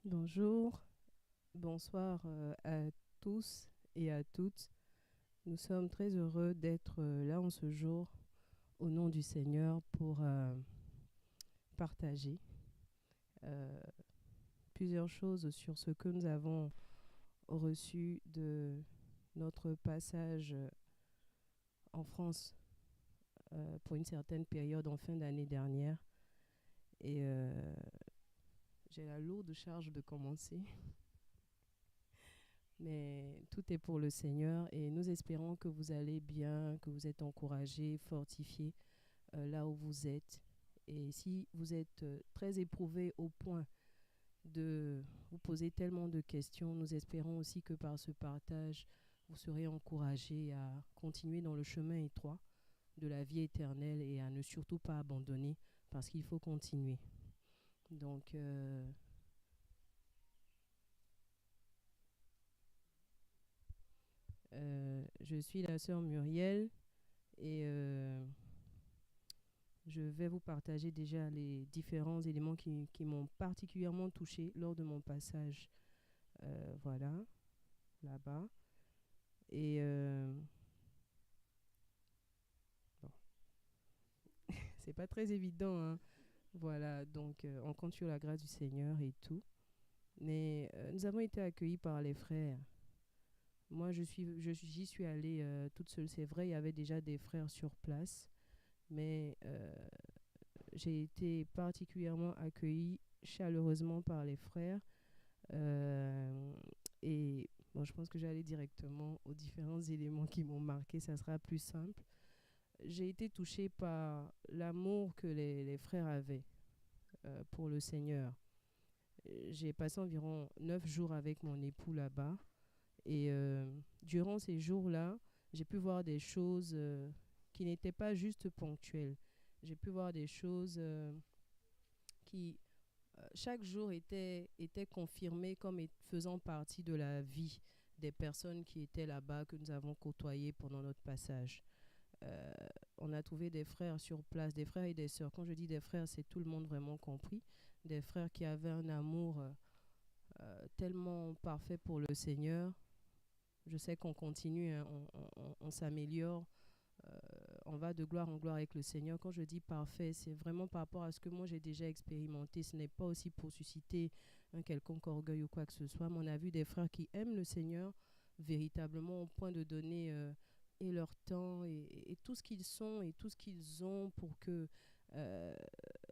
Bonjour, bonsoir à tous et à toutes. Nous sommes très heureux d'être là en ce jour au nom du Seigneur pour partager euh, plusieurs choses sur ce que nous avons reçu de notre passage en France pour une certaine période en fin d'année dernière. Et j'ai la lourde charge de commencer. Mais tout est pour le Seigneur et nous espérons que vous allez bien, que vous êtes encouragés, fortifiés là où vous êtes. Et si vous êtes très éprouvé au point de vous poser tellement de questions, nous espérons aussi que par ce partage, vous serez encouragés à continuer dans le chemin étroit de la vie éternelle et à ne surtout pas abandonner parce qu'il faut continuer. Donc, je suis la sœur Muriel et je vais vous partager déjà les différents éléments qui m'ont particulièrement touché lors de mon passage, voilà, là-bas. Et bon, c'est pas très évident, hein. Voilà, donc on compte sur la grâce du Seigneur et tout. Mais nous avons été accueillis par les frères. Moi, j'y suis allée toute seule. C'est vrai, il y avait déjà des frères sur place, mais j'ai été particulièrement accueillie chaleureusement par les frères. Euh, et bon, je pense que j'allais directement aux différents éléments qui m'ont marqué. Ça sera plus simple. J'ai été touchée par l'amour que les frères avaient pour le Seigneur. J'ai passé environ 9 jours avec mon époux là-bas. Et durant ces jours-là, j'ai pu voir des choses qui n'étaient pas juste ponctuelles. J'ai pu voir des choses qui, chaque jour, étaient confirmées comme faisant partie de la vie des personnes qui étaient là-bas, que nous avons côtoyées pendant notre passage. Euh, on a trouvé des frères sur place, des frères et des sœurs. Quand je dis des frères, c'est tout le monde vraiment compris. Des frères qui avaient un amour tellement parfait pour le Seigneur. Je sais qu'on continue, hein, on s'améliore, euh, on va de gloire en gloire avec le Seigneur. Quand je dis parfait, c'est vraiment par rapport à ce que moi j'ai déjà expérimenté. Ce n'est pas aussi pour susciter un quelconque orgueil ou quoi que ce soit. Mais on a vu des frères qui aiment le Seigneur véritablement au point de donner et leur temps et tout ce qu'ils sont et tout ce qu'ils ont pour que euh,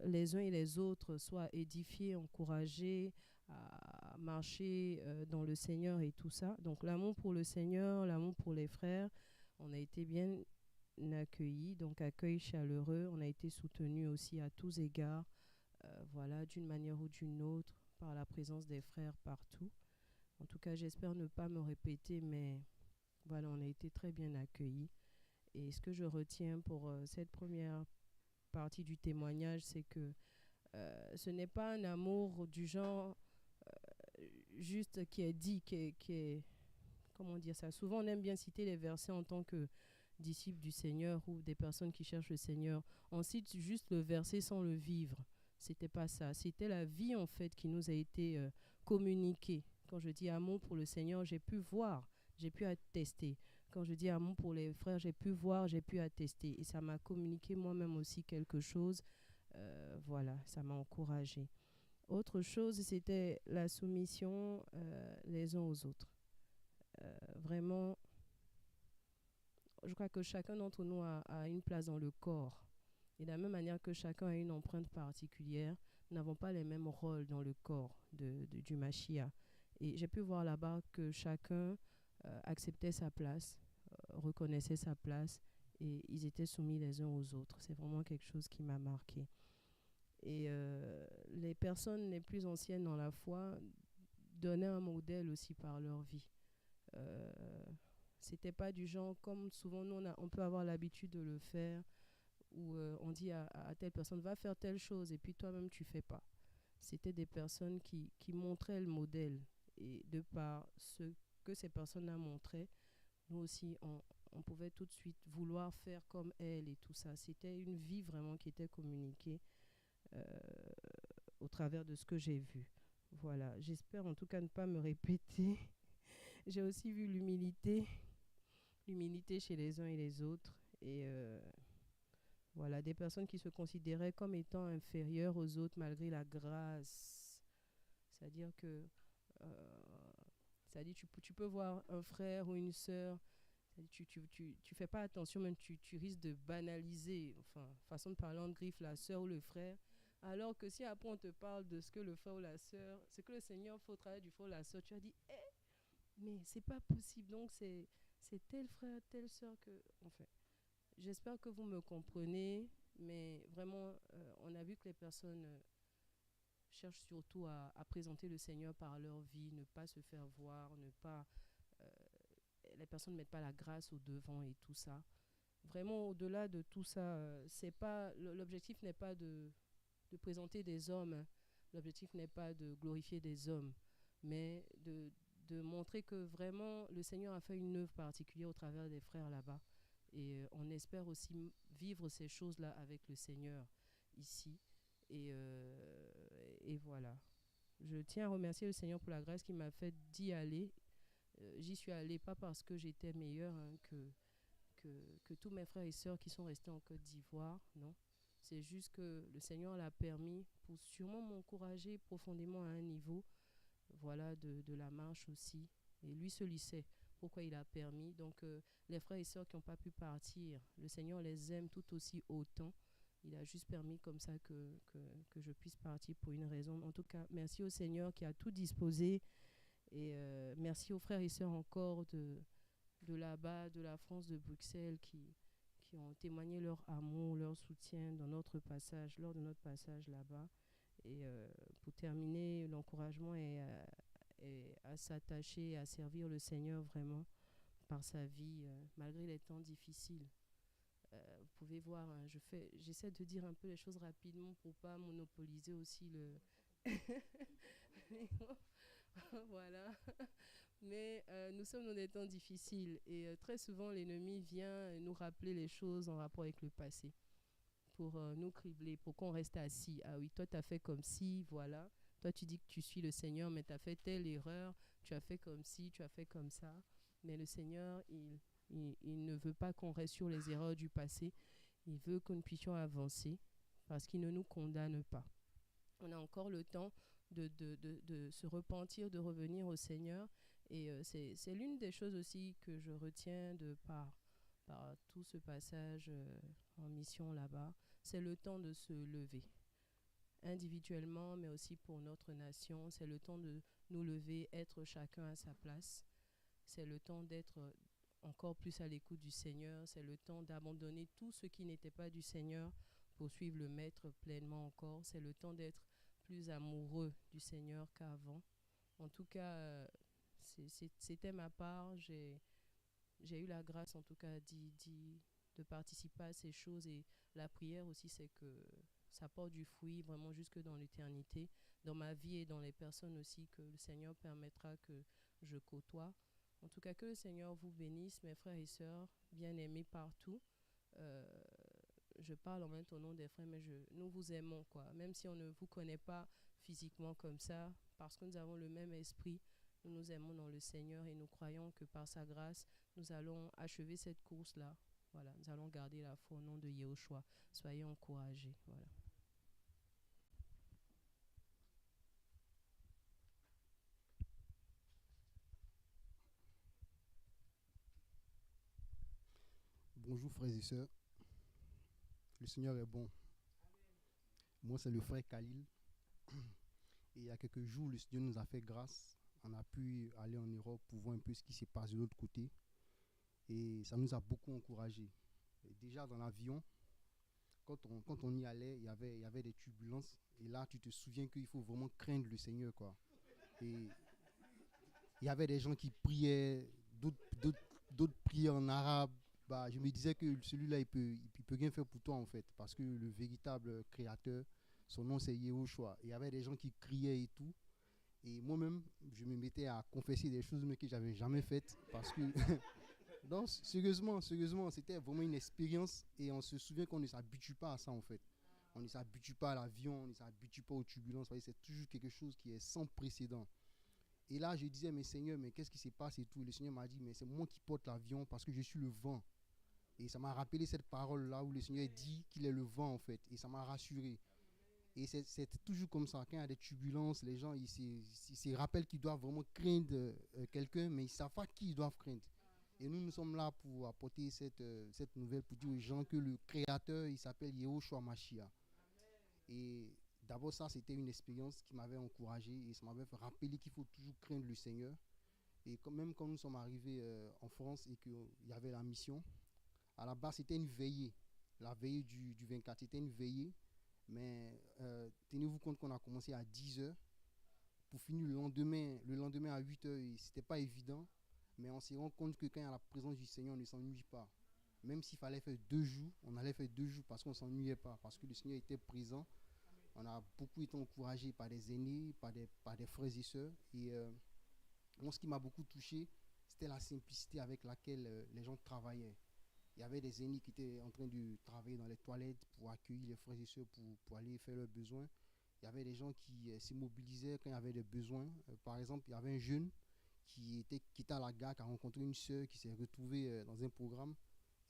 les uns et les autres soient édifiés, encouragés à marcher dans le Seigneur et tout ça. Donc l'amour pour le Seigneur, l'amour pour les frères, on a été bien accueillis, donc accueil chaleureux, on a été soutenus aussi à tous égards, voilà, d'une manière ou d'une autre, par la présence des frères partout. En tout cas, j'espère ne pas me répéter, mais voilà, on a été très bien accueillis. Et ce que je retiens pour cette première partie du témoignage, c'est que ce n'est pas un amour du genre juste qui est dit, qui est, comment dire ça. Souvent, on aime bien citer les versets en tant que disciples du Seigneur ou des personnes qui cherchent le Seigneur. On cite juste le verset sans le vivre. C'était pas ça. C'était la vie en fait qui nous a été communiquée. Quand je dis amour pour le Seigneur, j'ai pu voir, j'ai pu attester. Quand je dis amour pour les frères, j'ai pu voir, j'ai pu attester. Et ça m'a communiqué moi-même aussi quelque chose. Voilà, ça m'a encouragé. Autre chose, c'était la soumission les uns aux autres. Vraiment, je crois que chacun d'entre nous a une place dans le corps. Et de la même manière que chacun a une empreinte particulière, nous n'avons pas les mêmes rôles dans le corps du Machia. Et j'ai pu voir là-bas que chacun acceptait sa place, reconnaissait sa place et ils étaient soumis les uns aux autres. C'est vraiment quelque chose qui m'a marqué. Et les personnes les plus anciennes dans la foi donnaient un modèle aussi par leur vie. Euh, C'était pas du genre comme souvent nous on peut avoir l'habitude de le faire où on dit à telle personne va faire telle chose et puis toi-même tu fais pas. C'était des personnes qui montraient le modèle et de par ce que ces personnes-là montraient, nous aussi on pouvait tout de suite vouloir faire comme elles et tout ça. C'était une vie vraiment qui était communiquée euh, au travers de ce que j'ai vu. Voilà, j'espère en tout cas ne pas me répéter. J'ai aussi vu l'humilité chez les uns et les autres. Et voilà, des personnes qui se considéraient comme étant inférieures aux autres malgré la grâce. C'est-à-dire que, euh, c'est-à-dire tu peux voir un frère ou une sœur, tu fais pas attention, même tu risques de banaliser, enfin, façon de parler en griffe, la sœur ou le frère. Alors que si après on te parle de ce que le frère ou la sœur, ce que le Seigneur fait au travail du frère ou la sœur, tu as dit, mais c'est pas possible. Donc c'est tel frère, telle sœur que, enfin, j'espère que vous me comprenez, mais vraiment, on a vu que les personnes cherchent surtout à présenter le Seigneur par leur vie, ne pas se faire voir, ne pas, euh, les personnes ne mettent pas la grâce au devant et tout ça. Vraiment, au-delà de tout ça, c'est pas l'objectif n'est pas de présenter des hommes, hein. L'objectif n'est pas de glorifier des hommes, mais de montrer que vraiment le Seigneur a fait une œuvre particulière au travers des frères là-bas. Et on espère aussi vivre ces choses-là avec le Seigneur ici. Et voilà. Je tiens à remercier le Seigneur pour la grâce qui m'a fait d'y aller. J'y suis allée pas parce que j'étais meilleure, hein, que tous mes frères et sœurs qui sont restés en Côte d'Ivoire, non. C'est juste que le Seigneur l'a permis pour sûrement m'encourager profondément à un niveau, voilà, de la marche aussi. Et lui seul, il sait pourquoi il a permis. Donc, les frères et sœurs qui n'ont pas pu partir, le Seigneur les aime tout aussi autant. Il a juste permis comme ça que je puisse partir pour une raison. En tout cas, merci au Seigneur qui a tout disposé. Et merci aux frères et sœurs encore de là-bas, de la France, de Bruxelles, qui ont témoigné leur amour, leur soutien dans notre passage, lors de notre passage là-bas. Et pour terminer, l'encouragement est à s'attacher, à servir le Seigneur vraiment par sa vie, malgré les temps difficiles. Vous pouvez voir, hein, j'essaie de dire un peu les choses rapidement pour pas monopoliser aussi le. Voilà. Mais nous sommes dans des temps difficiles et très souvent l'ennemi vient nous rappeler les choses en rapport avec le passé pour nous cribler, pour qu'on reste assis. Ah oui, toi tu as fait comme si, voilà. Toi tu dis que tu suis le Seigneur, mais tu as fait telle erreur, tu as fait comme si, tu as fait comme ça. Mais le Seigneur, il ne veut pas qu'on reste sur les erreurs du passé. Il veut que nous puissions avancer parce qu'il ne nous condamne pas. On a encore le temps de se repentir, de revenir au Seigneur. Et c'est l'une des choses aussi que je retiens par tout ce passage en mission là-bas. C'est le temps de se lever, individuellement, mais aussi pour notre nation. C'est le temps de nous lever, être chacun à sa place. C'est le temps d'être encore plus à l'écoute du Seigneur. C'est le temps d'abandonner tout ce qui n'était pas du Seigneur pour suivre le Maître pleinement encore. C'est le temps d'être plus amoureux du Seigneur qu'avant. En tout cas, c'était ma part. J'ai eu la grâce, en tout cas, de participer à ces choses. Et la prière aussi, c'est que ça porte du fruit vraiment jusque dans l'éternité, dans ma vie et dans les personnes aussi que le Seigneur permettra que je côtoie. En tout cas, que le Seigneur vous bénisse, mes frères et sœurs, bien-aimés partout. Euh, je parle en même temps au nom des frères, mais nous vous aimons, quoi. Même si on ne vous connaît pas physiquement comme ça, parce que nous avons le même esprit, nous nous aimons dans le Seigneur et nous croyons que par sa grâce, nous allons achever cette course-là. Voilà, nous allons garder la foi au nom de Yahushua. Soyez encouragés. Voilà. Bonjour frères et sœurs, le Seigneur est bon. Moi c'est le frère Khalil et il y a quelques jours le Seigneur nous a fait grâce. On a pu aller en Europe pour voir un peu ce qui se passe de l'autre côté et ça nous a beaucoup encouragés. Et déjà dans l'avion, quand on y allait, il y avait des turbulences et là tu te souviens qu'il faut vraiment craindre le Seigneur quoi. Et il y avait des gens qui priaient, d'autres priaient en arabe. Bah, je me disais que celui-là, il peut rien faire pour toi, en fait, parce que le véritable créateur, son nom, c'est Yehoshua. Il y avait des gens qui criaient et tout. Et moi-même, je me mettais à confesser des choses mais que j'avais jamais faites, parce que, non, sérieusement, c'était vraiment une expérience, et on se souvient qu'on ne s'habitue pas à ça, en fait. On ne s'habitue pas à l'avion, on ne s'habitue pas aux turbulences. C'est toujours quelque chose qui est sans précédent. Et là, je disais, mais Seigneur, mais qu'est-ce qui se passe et tout. Et le Seigneur m'a dit, mais c'est moi qui porte l'avion parce que je suis le vent. Et ça m'a rappelé cette parole-là où le Seigneur dit qu'il est le vent, en fait. Et ça m'a rassuré. Et c'est toujours comme ça. Quand il y a des turbulences, les gens, ils se rappellent qu'ils doivent vraiment craindre quelqu'un, mais ils ne savent pas qui ils doivent craindre. Et nous sommes là pour apporter cette nouvelle, pour dire aux gens que le Créateur, il s'appelle Yehoshua Mashiach. Et d'abord, ça, c'était une expérience qui m'avait encouragé et ça m'avait fait rappeler qu'il faut toujours craindre le Seigneur. Et même quand nous sommes arrivés en France et qu'il y avait la mission, à la base, c'était une veillée. La veillée du 24, c'était une veillée. Mais tenez-vous compte qu'on a commencé à 10h pour finir le lendemain à 8h. Ce n'était pas évident. Mais on s'est rendu compte que quand il y a la présence du Seigneur, on ne s'ennuie pas. Même s'il fallait faire 2 jours, on allait faire 2 jours parce qu'on ne s'ennuyait pas, parce que le Seigneur était présent. On a beaucoup été encouragés par des aînés, par des frères et sœurs. Et moi, ce qui m'a beaucoup touché, c'était la simplicité avec laquelle les gens travaillaient. Il y avait des aînés qui étaient en train de travailler dans les toilettes pour accueillir les frères et sœurs pour aller faire leurs besoins. Il y avait des gens qui s'immobilisaient quand il y avait des besoins. Par exemple, il y avait un jeune qui était à la gare, qui a rencontré une sœur qui s'est retrouvée dans un programme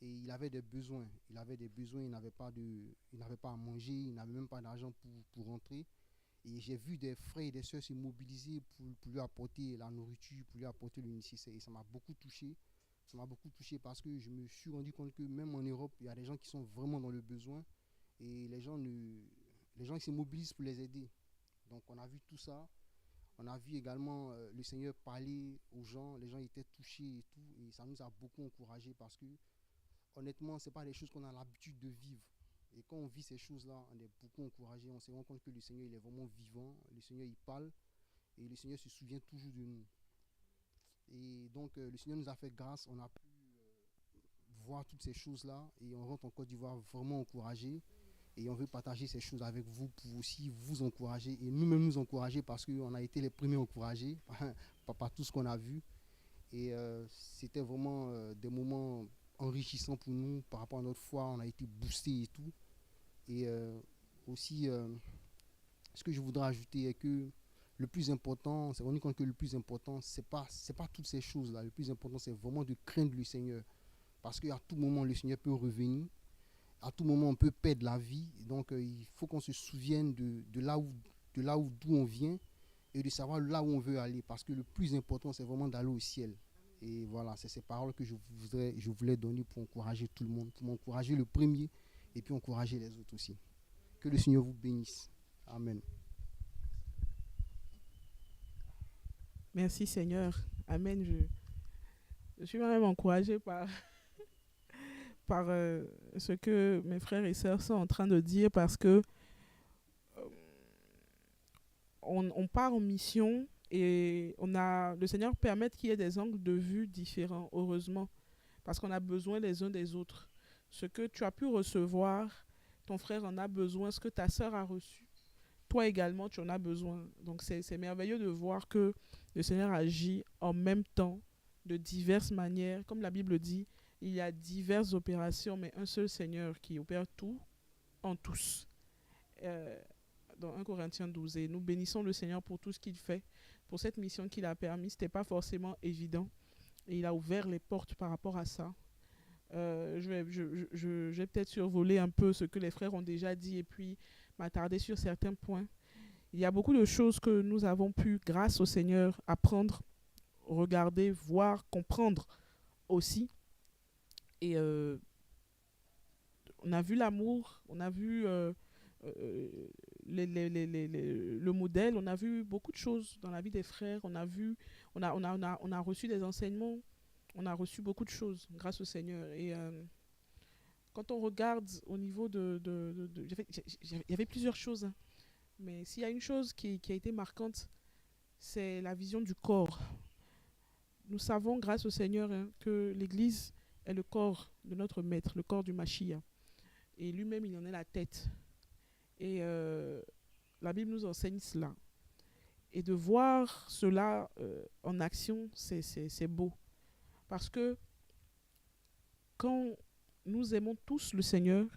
et il avait des besoins. Il n'avait pas à manger, il n'avait même pas d'argent pour rentrer. Et j'ai vu des frères et des sœurs se mobiliser pour lui apporter la nourriture, pour lui apporter le nécessaire. Et ça m'a beaucoup touché. Ça m'a beaucoup touché parce que je me suis rendu compte que même en Europe, il y a des gens qui sont vraiment dans le besoin et les gens ils se mobilisent pour les aider. Donc on a vu tout ça. On a vu également le Seigneur parler aux gens, les gens étaient touchés et tout, et ça nous a beaucoup encouragés parce que honnêtement, ce n'est pas des choses qu'on a l'habitude de vivre. Et quand on vit ces choses-là, on est beaucoup encouragés, on se rend compte que le Seigneur il est vraiment vivant, le Seigneur il parle, et le Seigneur se souvient toujours de nous. Et donc le Seigneur nous a fait grâce, on a pu voir toutes ces choses-là, et on rentre en Côte d'Ivoire vraiment encouragés. Et on veut partager ces choses avec vous pour aussi vous encourager et nous-mêmes nous encourager parce qu'on a été les premiers encouragés par tout ce qu'on a vu. Et c'était vraiment des moments enrichissants pour nous par rapport à notre foi. On a été boostés et tout. Et aussi, ce que je voudrais ajouter est que le plus important, c'est rendu compte que le plus important, c'est pas toutes ces choses-là. Le plus important, c'est vraiment de craindre le Seigneur. Parce qu'à tout moment, le Seigneur peut revenir. À tout moment, on peut perdre la vie. Donc, il faut qu'on se souvienne de là d'où on vient et de savoir là où on veut aller. Parce que le plus important, c'est vraiment d'aller au ciel. Et voilà, c'est ces paroles que je voulais donner pour encourager tout le monde, pour m'encourager le premier et puis encourager les autres aussi. Que le Seigneur vous bénisse. Amen. Merci Seigneur. Amen. Je suis même encouragée par ce que mes frères et sœurs sont en train de dire parce que on part en mission et le Seigneur permet qu'il y ait des angles de vue différents, heureusement, parce qu'on a besoin les uns des autres. Ce que tu as pu recevoir, ton frère en a besoin, ce que ta sœur a reçu, toi également tu en as besoin. Donc c'est merveilleux de voir que le Seigneur agit en même temps, de diverses manières. Comme la Bible dit, il y a diverses opérations, mais un seul Seigneur qui opère tout en tous. Dans 1 Corinthiens 12. Et nous bénissons le Seigneur pour tout ce qu'il fait, pour cette mission qu'il a permis. Ce n'était pas forcément évident. Et il a ouvert les portes par rapport à ça. Je vais peut-être survoler un peu ce que les frères ont déjà dit et puis m'attarder sur certains points. Il y a beaucoup de choses que nous avons pu, grâce au Seigneur, apprendre, regarder, voir, comprendre aussi. Et on a vu l'amour, on a vu le modèle, on a vu beaucoup de choses dans la vie des frères, on a reçu des enseignements, on a reçu beaucoup de choses grâce au Seigneur. Et quand on regarde au niveau il y avait plusieurs choses, hein, mais s'il y a une chose qui a été marquante, c'est la vision du corps. Nous savons grâce au Seigneur, hein, que l'Église est le corps de notre Maître, le corps du Mashiach. Et lui-même, il en est la tête. Et la Bible nous enseigne cela. Et de voir cela en action, c'est beau. Parce que quand nous aimons tous le Seigneur,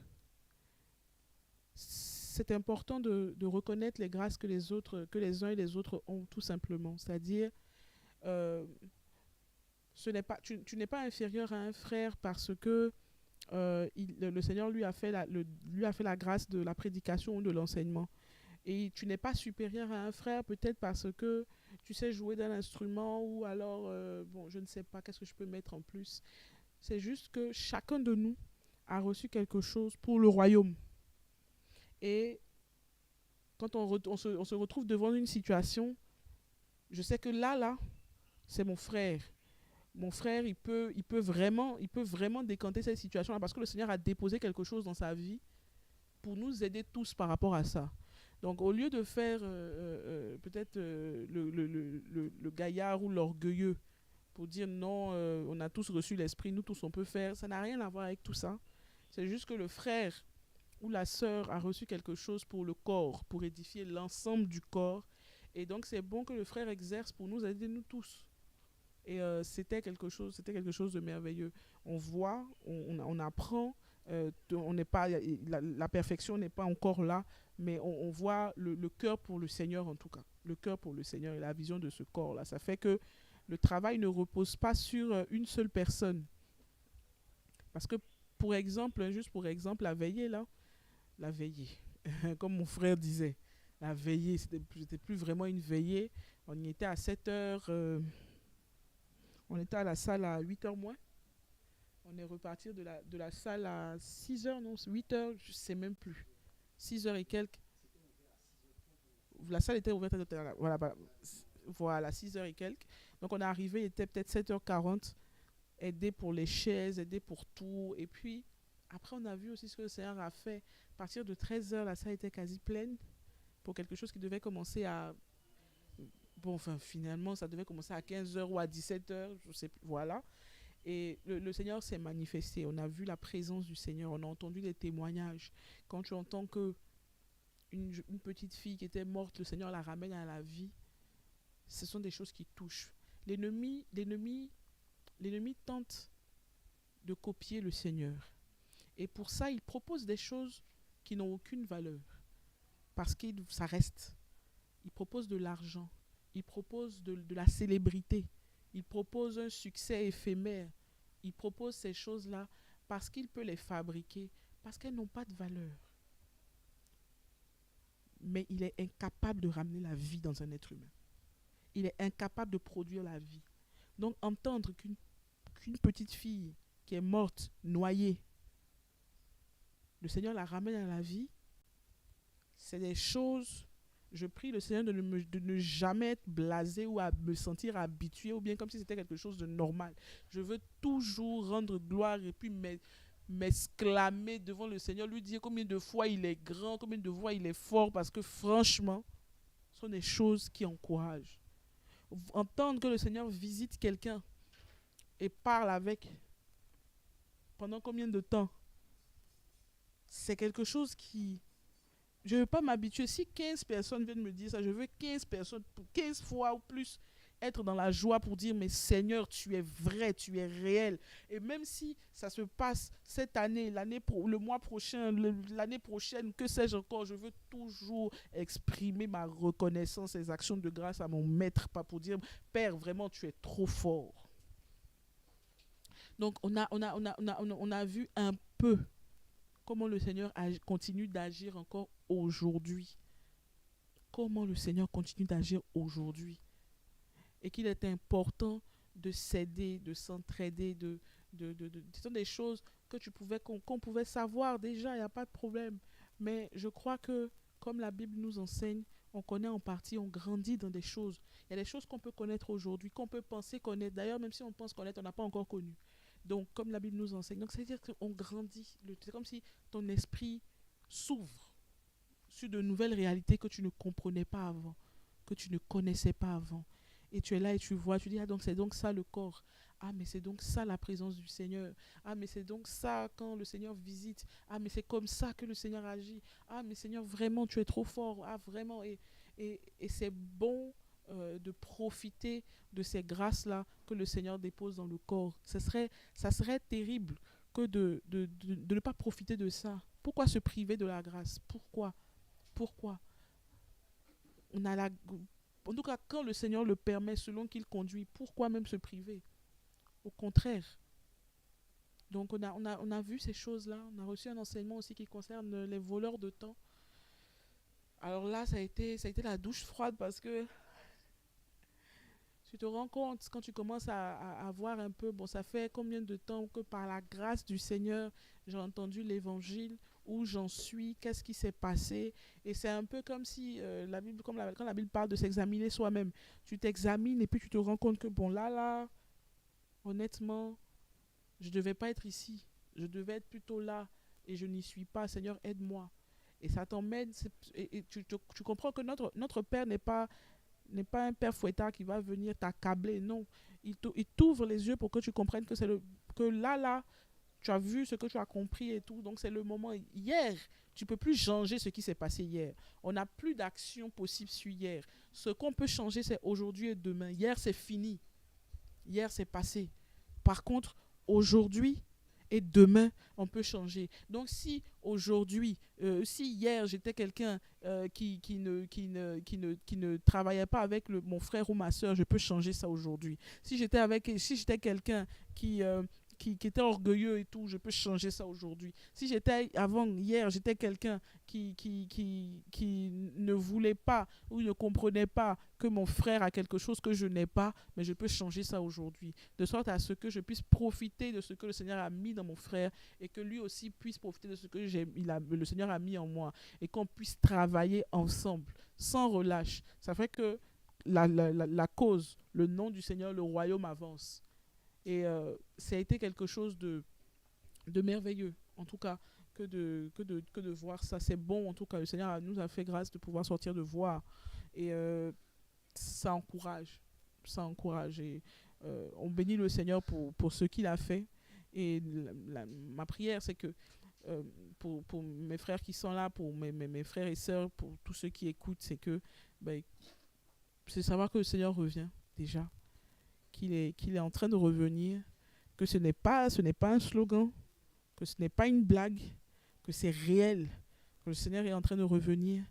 c'est important de reconnaître les grâces que les uns et les autres ont, tout simplement. C'est-à-dire, euh, tu n'es pas inférieur à un frère parce que le Seigneur lui a fait la grâce de la prédication ou de l'enseignement. Et tu n'es pas supérieur à un frère peut-être parce que tu sais jouer d'un instrument ou alors, bon, je ne sais pas, qu'est-ce que je peux mettre en plus. C'est juste que chacun de nous a reçu quelque chose pour le royaume. Et quand on se retrouve devant une situation, je sais que là, c'est mon frère. Mon frère, il peut vraiment décanter cette situation-là parce que le Seigneur a déposé quelque chose dans sa vie pour nous aider tous par rapport à ça. Donc, au lieu de faire peut-être le gaillard ou l'orgueilleux pour dire non, on a tous reçu l'esprit, nous tous on peut faire, ça n'a rien à voir avec tout ça. C'est juste que le frère ou la sœur a reçu quelque chose pour le corps, pour édifier l'ensemble du corps. Et donc, c'est bon que le frère exerce pour nous aider, nous tous. Et c'était quelque chose de merveilleux. On voit, on apprend, on n'est pas, la perfection n'est pas encore là, mais on voit le cœur pour le Seigneur en tout cas. Le cœur pour le Seigneur et la vision de ce corps-là. Ça fait que le travail ne repose pas sur une seule personne. Parce que, pour exemple, juste pour exemple, la veillée, comme mon frère disait, la veillée, c'était plus vraiment une veillée. On y était à 7 heures, on était à la salle à 8 heures moins. On est reparti de la salle à 6 heures, non, 8 heures, je ne sais même plus. 6 heures et quelques. La salle était ouverte à voilà, 6 heures et quelques. Donc on est arrivé, il était peut-être 7h40, aider pour les chaises, aider pour tout. Et puis, après, on a vu aussi ce que le Seigneur a fait. À partir de 13 heures, la salle était quasi pleine pour quelque chose qui devait commencer à... Bon, enfin, finalement, ça devait commencer à 15 heures ou à 17 heures, je sais plus, voilà. Et le Seigneur s'est manifesté. On a vu la présence du Seigneur, on a entendu les témoignages. Quand tu entends que une petite fille qui était morte, le Seigneur la ramène à la vie, ce sont des choses qui touchent. L'ennemi tente de copier le Seigneur. Et pour ça, il propose des choses qui n'ont aucune valeur. Parce que ça reste. Il propose de l'argent. Il propose de la célébrité. Il propose un succès éphémère. Il propose ces choses-là parce qu'il peut les fabriquer, parce qu'elles n'ont pas de valeur. Mais il est incapable de ramener la vie dans un être humain. Il est incapable de produire la vie. Donc entendre qu'une petite fille qui est morte, noyée, le Seigneur la ramène à la vie, c'est des choses... Je prie le Seigneur de ne jamais être blasé ou à me sentir habitué ou bien comme si c'était quelque chose de normal. Je veux toujours rendre gloire et puis m'exclamer devant le Seigneur, lui dire combien de fois il est grand, combien de fois il est fort, parce que franchement, ce sont des choses qui encouragent. Entendre que le Seigneur visite quelqu'un et parle avec pendant combien de temps, c'est quelque chose qui... Je ne veux pas m'habituer. Si 15 personnes viennent me dire ça, je veux 15 personnes, 15 fois ou plus, être dans la joie pour dire, mais Seigneur, tu es vrai, tu es réel. Et même si ça se passe cette année, le mois prochain, l'année prochaine, que sais-je encore, je veux toujours exprimer ma reconnaissance et les actions de grâce à mon maître, pas pour dire, Père, vraiment, tu es trop fort. Donc, on a vu un peu comment le Seigneur continue d'agir encore aujourd'hui. Comment le Seigneur continue d'agir aujourd'hui. Et qu'il est important de s'aider, de s'entraider, ce sont des choses qu'on pouvait savoir déjà, il n'y a pas de problème. Mais je crois que, comme la Bible nous enseigne, on connaît en partie, on grandit dans des choses. Il y a des choses qu'on peut connaître aujourd'hui, qu'on peut penser connaître. D'ailleurs, même si on pense connaître, on n'a pas encore connu. Donc, comme la Bible nous enseigne. Donc, c'est-à-dire qu'on grandit. C'est comme si ton esprit s'ouvre sur de nouvelles réalités que tu ne comprenais pas avant, que tu ne connaissais pas avant. Et tu es là et tu vois, tu dis, ah donc c'est donc ça le corps. Ah mais c'est donc ça la présence du Seigneur. Ah mais c'est donc ça quand le Seigneur visite. Ah mais c'est comme ça que le Seigneur agit. Ah mais Seigneur, vraiment, tu es trop fort. Ah vraiment. Et c'est bon de profiter de ces grâces-là que le Seigneur dépose dans le corps. Ça serait terrible que de ne pas profiter de ça. Pourquoi se priver de la grâce? Pourquoi? Pourquoi? On a la... En tout cas, quand le Seigneur le permet, selon qu'il conduit, pourquoi même se priver? Au contraire. Donc on a vu ces choses-là. On a reçu un enseignement aussi qui concerne les voleurs de temps. Alors là, ça a été la douche froide parce que tu te rends compte quand tu commences à voir un peu, bon, ça fait combien de temps que par la grâce du Seigneur, j'ai entendu l'évangile, où j'en suis, qu'est-ce qui s'est passé. Et c'est un peu comme si la Bible, quand la Bible parle de s'examiner soi-même, tu t'examines et puis tu te rends compte que, bon, là, honnêtement, je ne devais pas être ici. Je devais être plutôt là et je n'y suis pas. Seigneur, aide-moi. Et ça t'emmène, et tu comprends que notre Père n'est pas un père fouettard qui va venir t'accabler, non. Il t'ouvre les yeux pour que tu comprennes que que là, tu as vu ce que tu as compris et tout. Donc c'est le moment. Hier, tu ne peux plus changer ce qui s'est passé hier. On n'a plus d'action possible sur hier. Ce qu'on peut changer, c'est aujourd'hui et demain. Hier, c'est fini. Hier, c'est passé. Par contre, aujourd'hui et demain, on peut changer. Donc, si aujourd'hui, si hier, j'étais quelqu'un qui ne travaillait pas avec mon frère ou ma soeur, je peux changer ça aujourd'hui. Si j'étais quelqu'un qui était orgueilleux et tout, je peux changer ça aujourd'hui. Si hier, j'étais quelqu'un qui ne voulait pas ou ne comprenait pas que mon frère a quelque chose que je n'ai pas, mais je peux changer ça aujourd'hui. De sorte à ce que je puisse profiter de ce que le Seigneur a mis dans mon frère et que lui aussi puisse profiter de ce que le Seigneur a mis en moi et qu'on puisse travailler ensemble, sans relâche. Ça fait que la cause, le nom du Seigneur, le royaume avance. Et ça a été quelque chose de merveilleux, en tout cas, que de voir ça. C'est bon, en tout cas, le Seigneur nous a fait grâce de pouvoir sortir de voir. Et ça encourage. Ça encourage. Et on bénit le Seigneur pour ce qu'il a fait. Et ma prière, c'est que pour mes frères qui sont là, pour mes frères et sœurs, pour tous ceux qui écoutent, c'est que c'est savoir que le Seigneur revient déjà. Qu'il est en train de revenir, que ce n'est pas un slogan, que ce n'est pas une blague, que c'est réel, que le Seigneur est en train de revenir.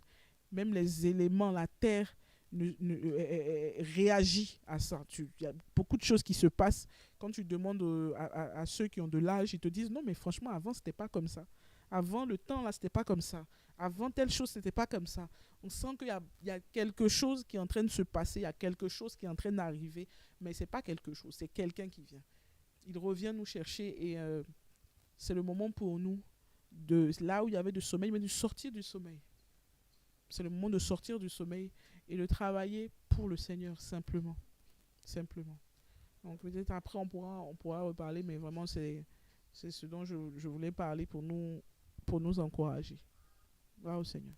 Même les éléments, la terre réagit à ça. Il y a beaucoup de choses qui se passent. Quand tu demandes à ceux qui ont de l'âge, ils te disent non, mais franchement, avant, c'était pas comme ça. Avant, le temps, là, c'était pas comme ça. Avant, telle chose, c'était pas comme ça. On sent qu'il y a quelque chose qui est en train de se passer, il y a quelque chose qui est en train d'arriver, mais c'est pas quelque chose, c'est quelqu'un qui vient. Il revient nous chercher et c'est le moment pour nous, là où il y avait du sommeil, mais de sortir du sommeil. C'est le moment de sortir du sommeil et de travailler pour le Seigneur, simplement. Simplement. Donc peut-être après, on pourra reparler, mais vraiment, c'est ce dont je voulais parler pour nous encourager. Gloire au Seigneur.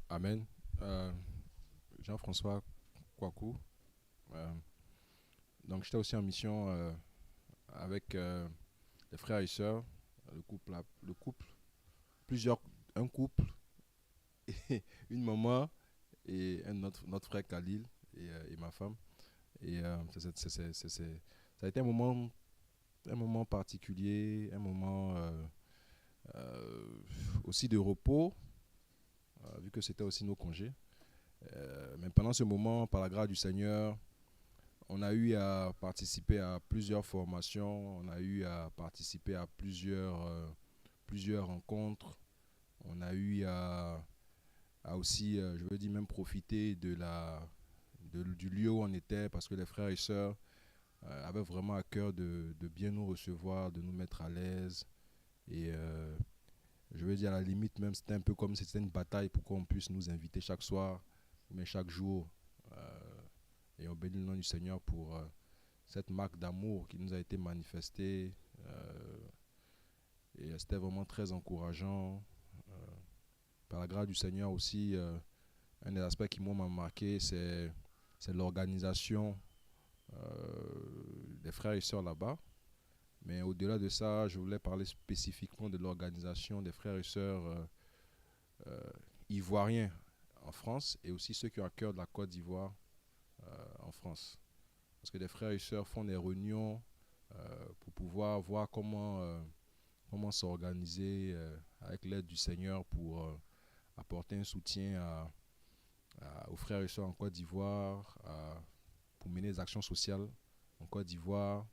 Amen. Jean-François Kouakou. Donc j'étais aussi en mission avec les frères et sœurs, un couple, et une maman et notre frère Khalil et ma femme. Et ça a été un moment particulier, un moment aussi de repos, vu que c'était aussi nos congés. Mais pendant ce moment, par la grâce du Seigneur, on a eu à participer à plusieurs formations, on a eu à participer à plusieurs rencontres, on a eu à aussi, je veux dire, même profiter du lieu où on était, parce que les frères et sœurs avaient vraiment à cœur de bien nous recevoir, de nous mettre à l'aise. Et je veux dire, à la limite, même c'était un peu comme si c'était une bataille pour qu'on puisse nous inviter chaque soir, mais chaque jour. Et on bénit le nom du Seigneur pour cette marque d'amour qui nous a été manifestée. Et c'était vraiment très encourageant. Par la grâce du Seigneur aussi, un des aspects qui m'a marqué, c'est l'organisation des frères et sœurs là-bas. Mais au-delà de ça, je voulais parler spécifiquement de l'organisation des frères et sœurs ivoiriens en France et aussi ceux qui ont à cœur de la Côte d'Ivoire en France. Parce que les frères et sœurs font des réunions pour pouvoir voir comment s'organiser avec l'aide du Seigneur pour apporter un soutien aux frères et sœurs en Côte d'Ivoire, pour mener des actions sociales en Côte d'Ivoire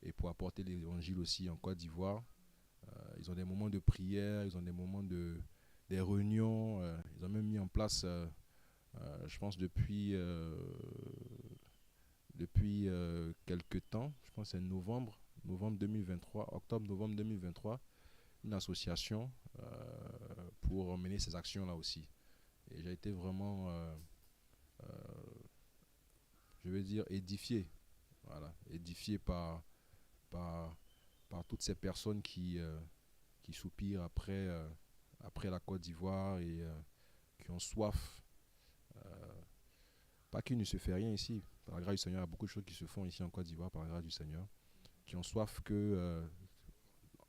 et pour apporter l'évangile aussi en Côte d'Ivoire. Ils ont des moments de prière, ils ont des moments des réunions, ils ont même mis en place, je pense depuis quelques temps, je pense que c'est novembre 2023, octobre-novembre 2023, une association pour mener ces actions-là aussi. Et j'ai été vraiment, je vais dire, édifié. Voilà, édifié par toutes ces personnes qui soupirent après la Côte d'Ivoire et qui ont soif. Pas qu'il ne se fait rien ici. Par la grâce du Seigneur, il y a beaucoup de choses qui se font ici en Côte d'Ivoire par la grâce du Seigneur. Qui ont soif que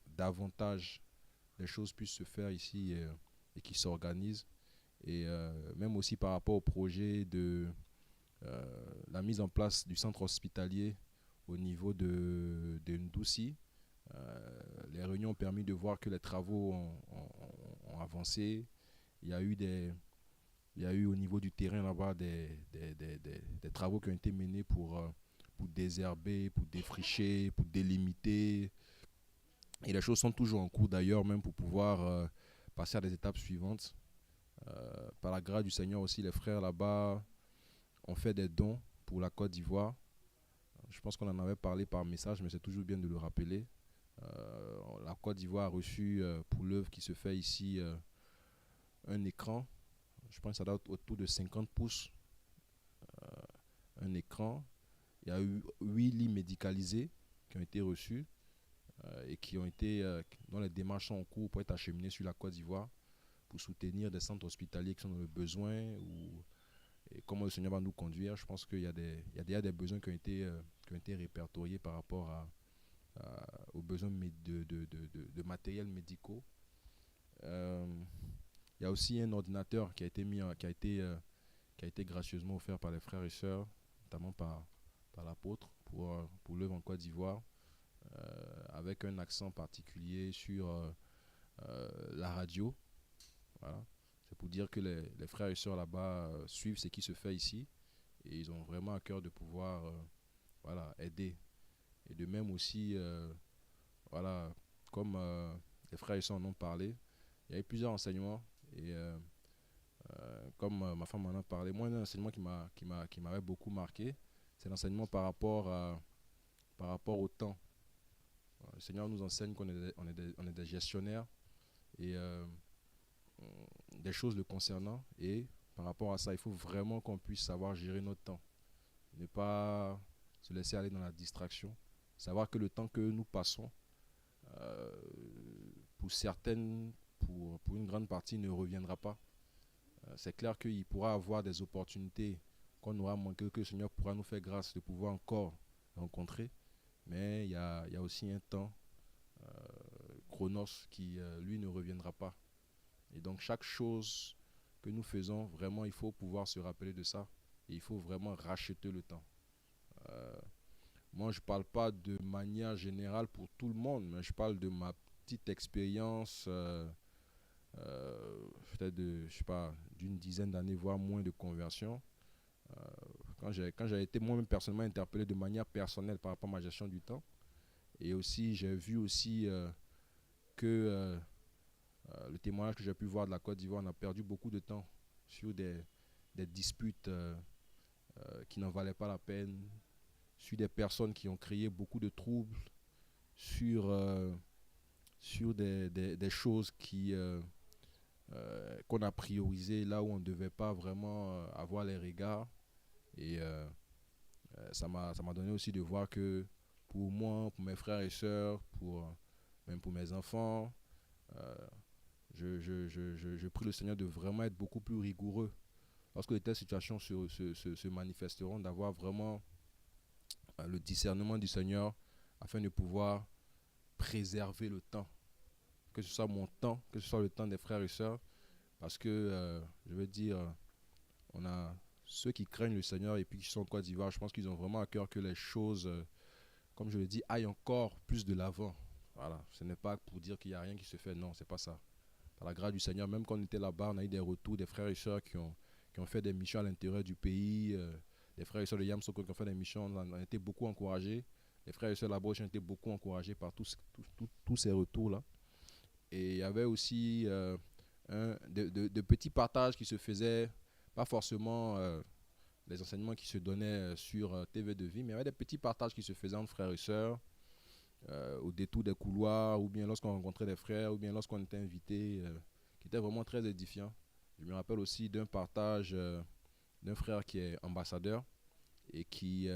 davantage les choses puissent se faire ici et qui s'organisent. Et même aussi par rapport au projet de la mise en place du centre hospitalier au niveau de Ndouci. Les réunions ont permis de voir que les travaux ont avancé. Il y a eu au niveau du terrain là-bas des travaux qui ont été menés pour désherber, pour défricher, pour délimiter. Et les choses sont toujours en cours d'ailleurs, même pour pouvoir passer à des étapes suivantes. Par la grâce du Seigneur aussi, les frères là-bas ont fait des dons pour la Côte d'Ivoire. Je pense qu'on en avait parlé par message, mais c'est toujours bien de le rappeler. La Côte d'Ivoire a reçu pour l'œuvre qui se fait ici un écran. Je pense que ça doit être autour de 50 pouces. Un écran. Il y a eu 8 lits médicalisés qui ont été reçus et dont les démarches sont en cours pour être acheminées sur la Côte d'Ivoire pour soutenir des centres hospitaliers qui sont dans le besoin et comment le Seigneur va nous conduire. Je pense qu'il y a déjà des besoins qui ont été répertoriés par rapport aux besoins de matériels médicaux. Il y a aussi un ordinateur qui a été gracieusement offert par les frères et sœurs, notamment par l'apôtre pour l'œuvre en Côte d'Ivoire, avec un accent particulier sur la radio. Voilà. C'est pour dire que les frères et sœurs là-bas suivent ce qui se fait ici et ils ont vraiment à cœur de pouvoir aider. Et de même aussi, comme les frères et sœurs en ont parlé, il y a eu plusieurs enseignements et comme ma femme en a parlé, moi un enseignement qui m'avait beaucoup marqué, c'est l'enseignement par rapport au temps. Le Seigneur nous enseigne qu'on est des gestionnaires et des choses le concernant, et par rapport à ça, il faut vraiment qu'on puisse savoir gérer notre temps. Ne pas se laisser aller dans la distraction. Savoir que le temps que nous passons, pour une grande partie, ne reviendra pas. C'est clair qu'il pourra avoir des opportunités qu'on aura manqué, que le Seigneur pourra nous faire grâce de pouvoir encore rencontrer. Mais il y a aussi un temps, chronos, qui lui ne reviendra pas. Et donc chaque chose que nous faisons, vraiment, il faut pouvoir se rappeler de ça. Et il faut vraiment racheter le temps. Moi, je ne parle pas de manière générale pour tout le monde, mais je parle de ma petite expérience, peut-être d'une dizaine d'années, voire moins de conversion. Quand j'ai été moi-même personnellement interpellé de manière personnelle par rapport à ma gestion du temps. Et aussi, j'ai vu aussi que le témoignage que j'ai pu voir de la Côte d'Ivoire, on a perdu beaucoup de temps sur des disputes qui n'en valaient pas la peine, sur des personnes qui ont créé beaucoup de troubles, sur des choses qu'on a priorisées là où on ne devait pas vraiment avoir les regards. Et ça m'a donné aussi de voir que pour moi, pour mes frères et sœurs, même pour mes enfants, je prie le Seigneur de vraiment être beaucoup plus rigoureux lorsque de telles situations se manifesteront, d'avoir vraiment le discernement du Seigneur afin de pouvoir préserver le temps, que ce soit mon temps, que ce soit le temps des frères et sœurs, parce que je veux dire, on a ceux qui craignent le Seigneur et puis qui sont en Côte d'Ivoire, je pense qu'ils ont vraiment à cœur que les choses comme je le dis, aille encore plus de l'avant. Voilà, ce n'est pas pour dire qu'il n'y a rien qui se fait, non, c'est pas ça. Par la grâce du Seigneur, même quand on était là-bas, on a eu des retours des frères et sœurs qui ont fait des missions à l'intérieur du pays, des frères et sœurs de Yamsoko qui ont fait des missions, on a été beaucoup encouragés. Les frères et sœurs là-bas ont été beaucoup encouragés par tous ces retours-là. Et il y avait aussi de petits partages qui se faisaient, pas forcément les enseignements qui se donnaient sur TV de vie, mais il y avait des petits partages qui se faisaient entre frères et sœurs, au détour des couloirs, ou bien lorsqu'on rencontrait des frères, ou bien lorsqu'on était invité, qui était vraiment très édifiant. Je me rappelle aussi d'un partage d'un frère qui est ambassadeur et qui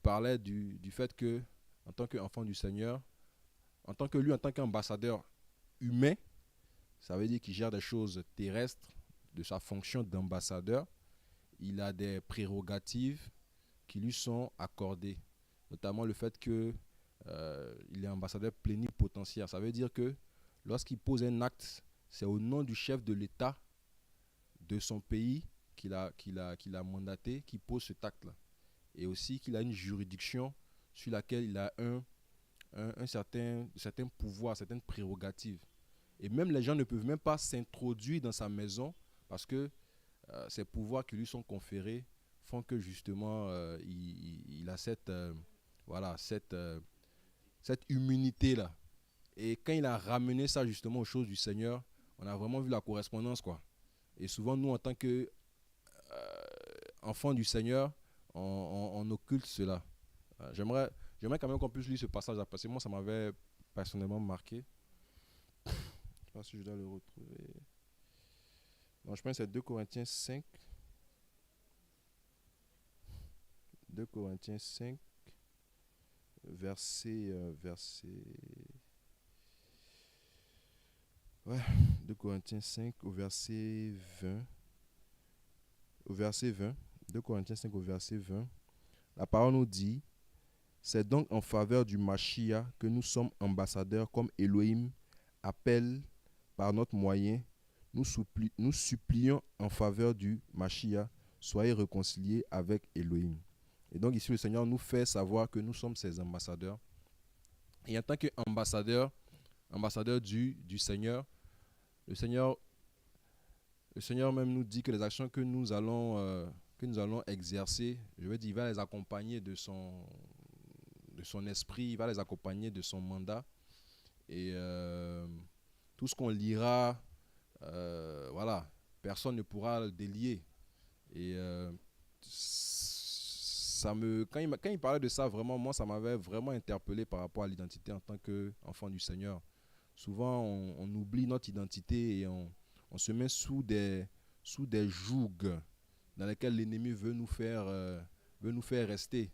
parlait du fait que, en tant qu'enfant du Seigneur, en tant qu'ambassadeur humain, ça veut dire qu'il gère des choses terrestres de sa fonction d'ambassadeur. Il a des prérogatives qui lui sont accordées, notamment le fait qu'il est ambassadeur plénipotentiaire. Ça veut dire que lorsqu'il pose un acte, c'est au nom du chef de l'État de son pays qu'il a mandaté qu'il pose cet acte-là. Et aussi qu'il a une juridiction sur laquelle il a un certain pouvoir, certaines prérogatives. Et même les gens ne peuvent même pas s'introduire dans sa maison parce que ces pouvoirs qui lui sont conférés font que justement il a cette immunité-là. Et quand il a ramené ça justement aux choses du Seigneur, on a vraiment vu la correspondance, quoi. Et souvent, nous, en tant que enfants du Seigneur, on occulte cela. J'aimerais quand même qu'on puisse lire ce passage-là, parce que moi, ça m'avait personnellement marqué. Je ne sais pas si je dois le retrouver. Non, je pense que c'est 2 Corinthiens 5. 2 Corinthiens 5, verset... Ouais, 2 Corinthiens 5 au verset 20. Au verset 20. 2 Corinthiens 5 au verset 20. La parole nous dit: c'est donc en faveur du Mashiach que nous sommes ambassadeurs, comme Elohim appelle par notre moyen. Nous supplions en faveur du Mashiach, soyez réconciliés avec Elohim. Et donc ici, le Seigneur nous fait savoir que nous sommes ses ambassadeurs. Et en tant qu'ambassadeur, ambassadeur du Seigneur, le Seigneur même nous dit que les actions que nous allons exercer, je veux dire, il va les accompagner de son esprit, il va les accompagner de son mandat. Et tout ce qu'on lira, voilà, personne ne pourra le délier. Et quand il parlait de ça, vraiment, moi, ça m'avait vraiment interpellé par rapport à l'identité en tant qu'enfant du Seigneur. Souvent, on oublie notre identité et on se met sous des jougs dans lesquels l'ennemi veut nous faire rester.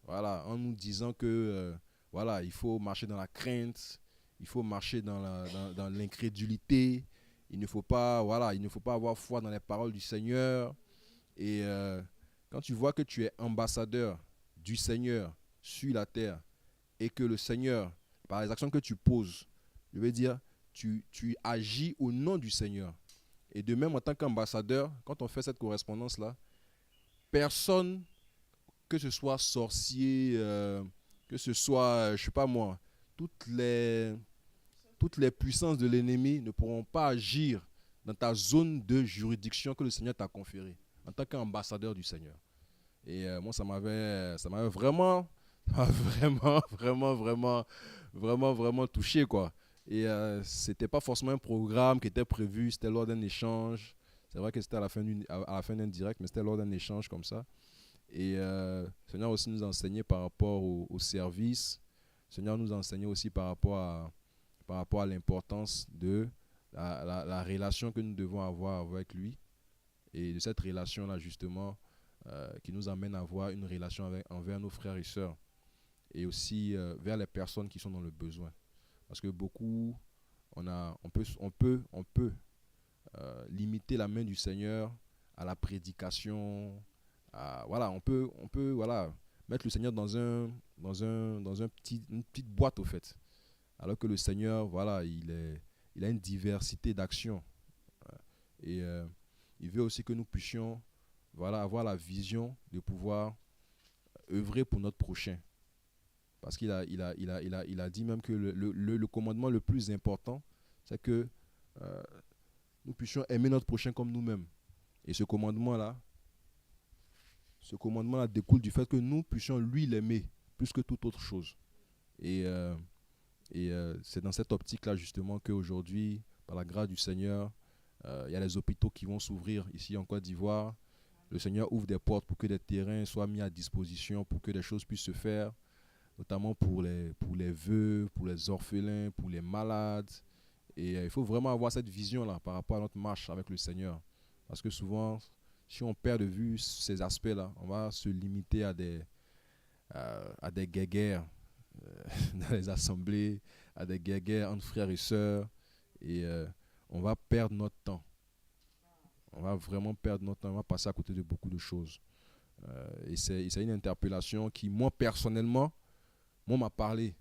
Voilà, en nous disant que voilà, il faut marcher dans la crainte, il faut marcher dans l'incrédulité, il ne faut pas avoir foi dans les paroles du Seigneur. Et quand tu vois que tu es ambassadeur du Seigneur sur la terre et que le Seigneur, par les actions que tu poses, je veux dire, tu agis au nom du Seigneur. Et de même, en tant qu'ambassadeur, quand on fait cette correspondance-là, personne, que ce soit sorcier, que ce soit, je sais pas moi, toutes les puissances de l'ennemi ne pourront pas agir dans ta zone de juridiction que le Seigneur t'a conférée, en tant qu'ambassadeur du Seigneur. Et moi, ça m'avait vraiment touché, quoi. Et c'était pas forcément un programme qui était prévu, c'était lors d'un échange. C'est vrai que c'était à la fin d'un direct, mais c'était lors d'un échange comme ça. Et le Seigneur aussi nous a enseigné par rapport au service. Le Seigneur nous a enseigné aussi par rapport à l'importance de la relation que nous devons avoir avec lui. Et de cette relation-là, justement, qui nous amène à avoir une relation envers nos frères et sœurs. Et aussi vers les personnes qui sont dans le besoin. Parce que beaucoup, on peut limiter la main du Seigneur à la prédication. Voilà, on peut voilà, mettre le Seigneur dans une petite boîte, au fait. Alors que le Seigneur, voilà, il a une diversité d'actions. Et il veut aussi que nous puissions, voilà, avoir la vision de pouvoir œuvrer pour notre prochain. Parce il a dit même que le commandement le plus important, c'est que nous puissions aimer notre prochain comme nous-mêmes. Et ce commandement-là découle du fait que nous puissions lui l'aimer plus que toute autre chose. Et c'est dans cette optique-là justement qu'aujourd'hui, par la grâce du Seigneur, il y a les hôpitaux qui vont s'ouvrir ici en Côte d'Ivoire. Le Seigneur ouvre des portes pour que des terrains soient mis à disposition, pour que des choses puissent se faire, notamment pour les veuves, pour les orphelins, pour les malades. Et il faut vraiment avoir cette vision-là par rapport à notre marche avec le Seigneur. Parce que souvent, si on perd de vue ces aspects-là, on va se limiter à des guéguerres dans les assemblées, à des guéguerres entre frères et sœurs. Et on va perdre notre temps. On va vraiment perdre notre temps. On va passer à côté de beaucoup de choses. Et c'est une interpellation qui, moi, personnellement, m'a parlé.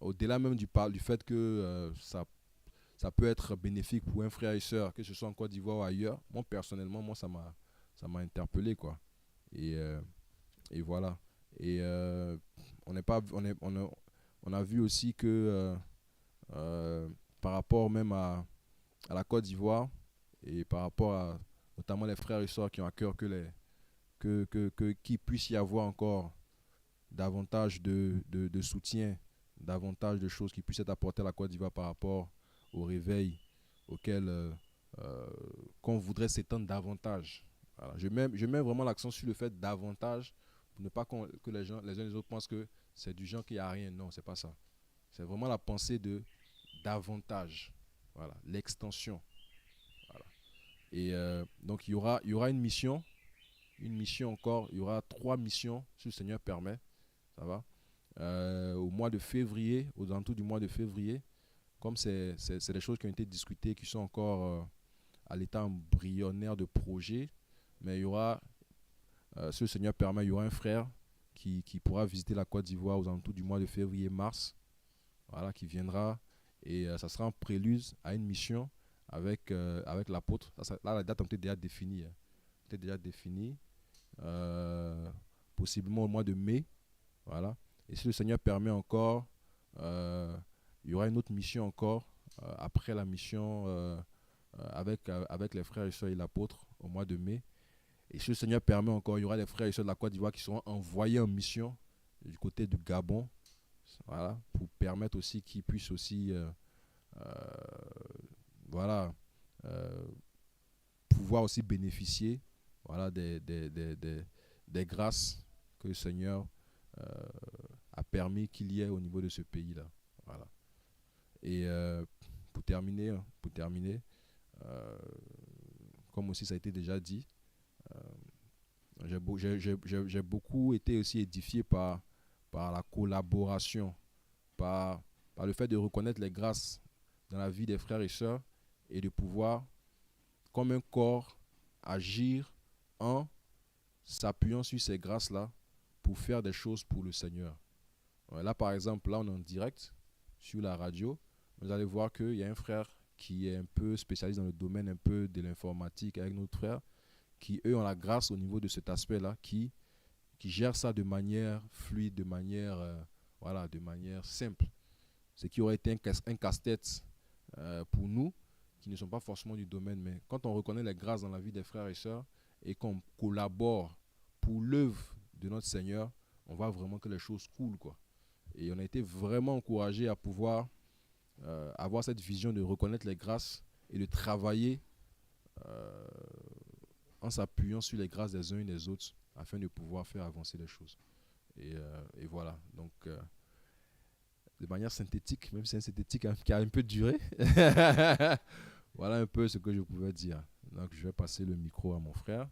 Au-delà même du fait que ça peut être bénéfique pour un frère et sœur, que ce soit en Côte d'Ivoire ou ailleurs. Moi, personnellement, ça m'a interpellé, quoi. Et voilà. Et on a vu aussi que par rapport même à la Côte d'Ivoire et par rapport à notamment les frères et sœurs qui ont à cœur qu'il puisse y avoir encore davantage de soutien, davantage de choses qui puissent être apportées à la Côte d'Ivoire par rapport au réveil auquel qu'on voudrait s'étendre davantage. Voilà. Je mets vraiment l'accent sur le fait davantage pour ne pas que les uns et les autres pensent que c'est du genre qu'il n'y a rien. Non, c'est pas ça. C'est vraiment la pensée de davantage. Voilà, l'extension. Voilà. Et donc il y aura une mission encore. Il y aura 3 missions si le Seigneur permet. Ça va. Au mois de février, aux alentours du mois de février, comme c'est des choses qui ont été discutées, qui sont encore à l'état embryonnaire de projet, mais il y aura, si le Seigneur permet, il y aura un frère qui pourra visiter la Côte d'Ivoire aux alentours du mois de février-mars, voilà, qui viendra, et ça sera un prélude à une mission avec l'apôtre. Là, la date est déjà définie. Possiblement au mois de mai. Voilà. Et si le Seigneur permet encore, il y aura une autre mission encore, après la mission avec les frères et sœurs et l'apôtre au mois de mai. Et si le Seigneur permet encore, il y aura les frères et sœurs de la Côte d'Ivoire qui seront envoyés en mission du côté du Gabon, voilà, pour permettre aussi qu'ils puissent aussi pouvoir aussi bénéficier, voilà, des grâces que le Seigneur a permis qu'il y ait au niveau de ce pays-là. Voilà. Et pour terminer, comme aussi ça a été déjà dit, j'ai beaucoup été aussi édifié par la collaboration, par le fait de reconnaître les grâces dans la vie des frères et sœurs et de pouvoir, comme un corps, agir en s'appuyant sur ces grâces-là pour faire des choses pour le Seigneur. Là, par exemple, là, on est en direct sur la radio. Vous allez voir qu'il y a un frère qui est un peu spécialiste dans le domaine un peu de l'informatique avec notre frère, qui, eux, ont la grâce au niveau de cet aspect-là, qui gèrent ça de manière fluide, de manière simple. Ce qui aurait été un casse-tête pour nous, qui ne sont pas forcément du domaine, mais quand on reconnaît les grâces dans la vie des frères et sœurs et qu'on collabore pour l'œuvre de notre Seigneur, on voit vraiment que les choses coulent, quoi. Et on a été vraiment encouragés à pouvoir avoir cette vision de reconnaître les grâces et de travailler en s'appuyant sur les grâces des uns et des autres afin de pouvoir faire avancer les choses. Et voilà, donc de manière synthétique, même si c'est une synthétique qui a un peu duré, voilà un peu ce que je pouvais dire. Donc je vais passer le micro à mon frère.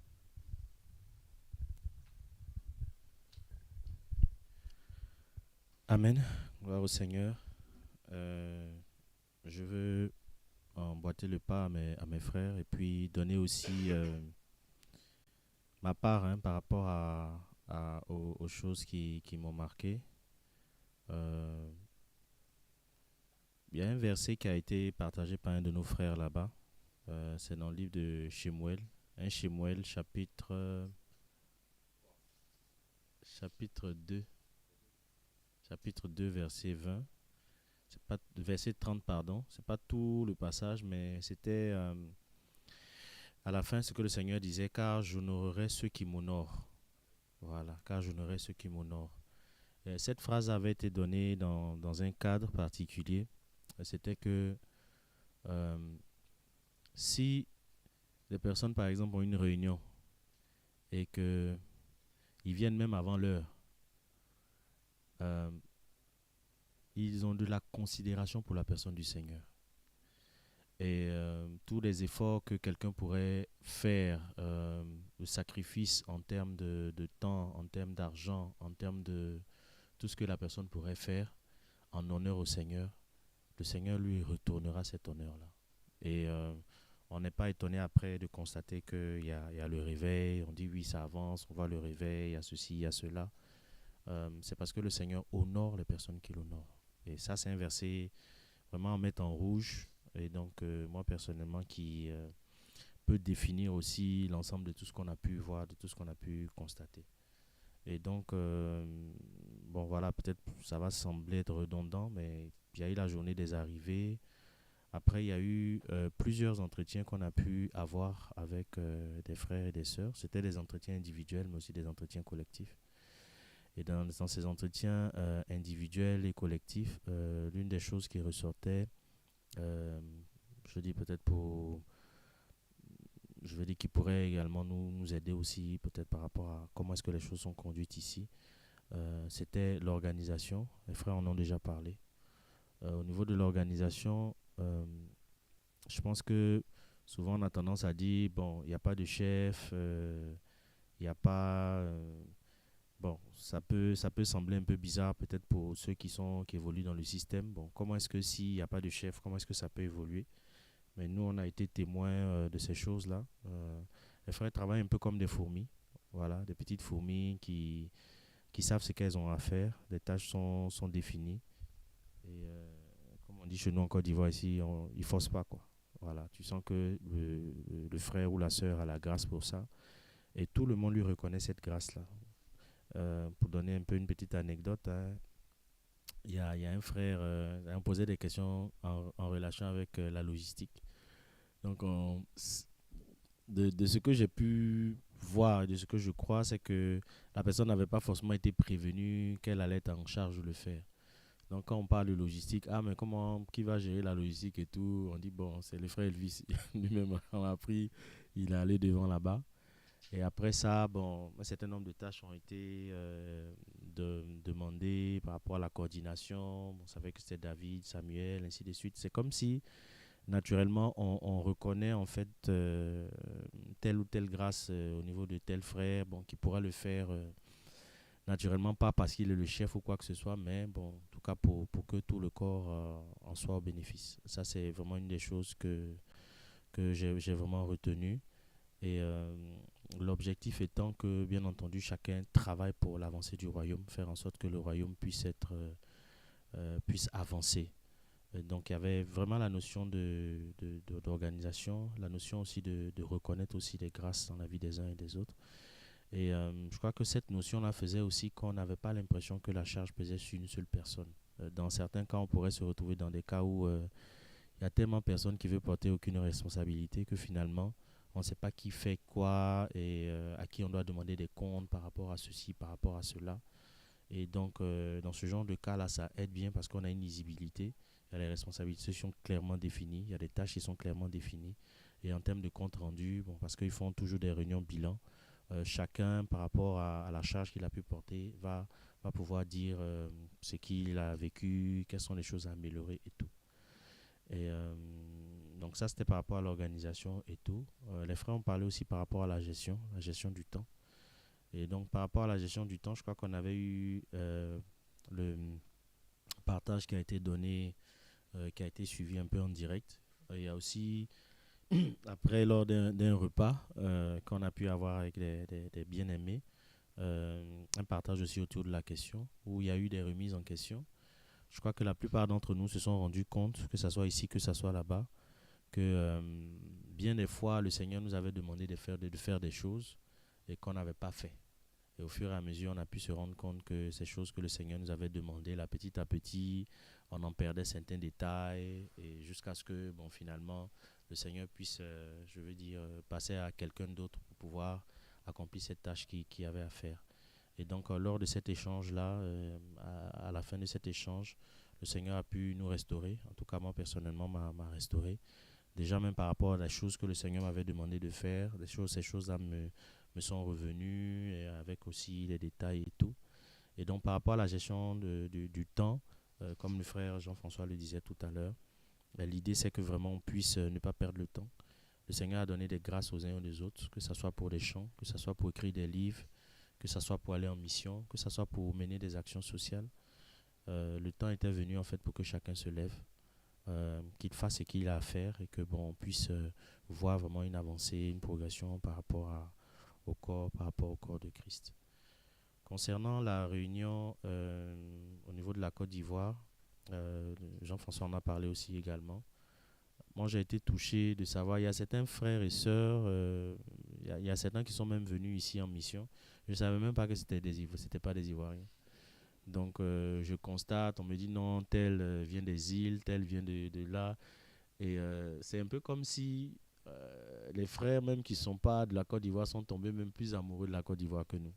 Amen. Gloire au Seigneur. Je veux emboîter le pas à mes frères et puis donner aussi ma part par rapport aux choses qui m'ont marqué. Il y a un verset qui a été partagé par un de nos frères là-bas. C'est dans le livre de Shemuel. 1 Shemuel chapitre 2. chapitre 2, verset 20. C'est pas, verset 30, pardon. C'est pas tout le passage, mais c'était à la fin ce que le Seigneur disait, car j'honorerai ceux qui m'honorent. Voilà, car j'honorerai ceux qui m'honorent. Cette phrase avait été donnée dans un cadre particulier. C'était que si les personnes, par exemple, ont une réunion et qu'ils viennent même avant l'heure, ils ont de la considération pour la personne du Seigneur. Et tous les efforts que quelqu'un pourrait faire, le sacrifice en termes de temps, en termes d'argent, en termes de tout ce que la personne pourrait faire en honneur au Seigneur, le Seigneur lui retournera cet honneur-là. Et on n'est pas étonné après de constater qu'il y a le réveil, on dit oui, ça avance, on voit le réveil, il y a ceci, il y a cela. C'est parce que le Seigneur honore les personnes qu'il honore. Et ça, c'est un verset vraiment à mettre en rouge. Et donc, moi, personnellement, qui peut définir aussi l'ensemble de tout ce qu'on a pu voir, de tout ce qu'on a pu constater. Et donc, bon, voilà, peut-être ça va sembler être redondant, mais il y a eu la journée des arrivées. Après, il y a eu plusieurs entretiens qu'on a pu avoir avec des frères et des sœurs. C'était des entretiens individuels, mais aussi des entretiens collectifs. Et dans ces entretiens individuels et collectifs, l'une des choses qui ressortait, je dis peut-être je veux dire qui pourrait également nous aider aussi, peut-être par rapport à comment est-ce que les choses sont conduites ici, c'était l'organisation. Les frères en ont déjà parlé. Au niveau de l'organisation, je pense que souvent on a tendance à dire, bon, il n'y a pas de chef, il n'y a pas... bon, ça peut sembler un peu bizarre peut-être pour ceux qui évoluent dans le système. Bon, comment est-ce que s'il n'y a pas de chef, comment est-ce que ça peut évoluer? Mais nous, on a été témoins de ces choses-là. Les frères travaillent un peu comme des fourmis. Voilà, des petites fourmis qui savent ce qu'elles ont à faire. Les tâches sont définies. Et comme on dit chez nous en Côte d'Ivoire, ici, ils ne forcent pas, quoi. Voilà, tu sens que le frère ou la sœur a la grâce pour ça. Et tout le monde lui reconnaît cette grâce-là. Pour donner un peu une petite anecdote, hein, il y a un frère, on posait des questions en relation avec la logistique. Donc, de ce que j'ai pu voir et de ce que je crois, c'est que la personne n'avait pas forcément été prévenue qu'elle allait être en charge de le faire. Donc, quand on parle de logistique, mais qui va gérer la logistique et tout, on dit, bon, c'est le frère Elvis lui-même, on a pris, il est allé devant là-bas. Et après ça, bon, un certain nombre de tâches ont été demandées par rapport à la coordination. Bon, on savait que c'était David, Samuel, ainsi de suite. C'est comme si, naturellement, on reconnaît en fait telle ou telle grâce au niveau de tel frère, bon, qui pourra le faire naturellement, pas parce qu'il est le chef ou quoi que ce soit, mais bon, en tout cas pour que tout le corps en soit au bénéfice. Ça, c'est vraiment une des choses que j'ai vraiment retenues. Et l'objectif étant que, bien entendu, chacun travaille pour l'avancée du royaume, faire en sorte que le royaume puisse avancer. Donc, il y avait vraiment la notion d'organisation, la notion aussi de reconnaître aussi les grâces dans la vie des uns et des autres. Et je crois que cette notion-là faisait aussi qu'on n'avait pas l'impression que la charge pesait sur une seule personne. Dans certains cas, on pourrait se retrouver dans des cas où il y a tellement de personnes qui veulent porter aucune responsabilité que finalement, on ne sait pas qui fait quoi et à qui on doit demander des comptes par rapport à ceci, par rapport à cela. Et donc, dans ce genre de cas-là, ça aide bien parce qu'on a une lisibilité. Les responsabilités sont clairement définies. Il y a des tâches qui sont clairement définies. Et en termes de compte rendu, bon, parce qu'ils font toujours des réunions bilan, chacun, par rapport à la charge qu'il a pu porter, va pouvoir dire ce qu'il a vécu, quelles sont les choses à améliorer et tout. Et donc ça, c'était par rapport à l'organisation et tout. Les frères ont parlé aussi par rapport à la gestion du temps. Et donc par rapport à la gestion du temps, je crois qu'on avait eu le partage qui a été donné, qui a été suivi un peu en direct. Il y a aussi, après, lors d'un repas qu'on a pu avoir avec des bien-aimés, un partage aussi autour de la question, où il y a eu des remises en question. Je crois que la plupart d'entre nous se sont rendus compte, que ce soit ici, que ce soit là-bas, que bien des fois, le Seigneur nous avait demandé de faire des choses et qu'on n'avait pas fait. Et au fur et à mesure, on a pu se rendre compte que ces choses que le Seigneur nous avait demandées, là, petit à petit, on en perdait certains détails, et jusqu'à ce que, bon, finalement, le Seigneur puisse, je veux dire, passer à quelqu'un d'autre pour pouvoir accomplir cette tâche qu'il avait à faire. Et donc, lors de cet échange-là, à la fin de cet échange, le Seigneur a pu nous restaurer. En tout cas, moi, personnellement, m'a restauré. Déjà, même par rapport à la chose que le Seigneur m'avait demandé de faire, ces choses-là me sont revenues, et avec aussi les détails et tout. Et donc, par rapport à la gestion du temps, comme le frère Jean-François le disait tout à l'heure, l'idée, c'est que vraiment on puisse ne pas perdre le temps. Le Seigneur a donné des grâces aux uns et aux autres, que ce soit pour des chants, que ce soit pour écrire des livres, que ce soit pour aller en mission, que ce soit pour mener des actions sociales. Le temps était venu en fait pour que chacun se lève, qu'il fasse ce qu'il a à faire, et que bon, on puisse voir vraiment une avancée, une progression par rapport au corps de Christ. Concernant la réunion au niveau de la Côte d'Ivoire, Jean-François en a parlé aussi également. Moi, j'ai été touché de savoir, il y a certains frères et sœurs, il y a certains qui sont même venus ici en mission. Je ne savais même pas que c'était pas des Ivoiriens. Donc, je constate, on me dit non, tel vient des îles, tel vient de là. Et c'est un peu comme si les frères même qui ne sont pas de la Côte d'Ivoire sont tombés même plus amoureux de la Côte d'Ivoire que nous.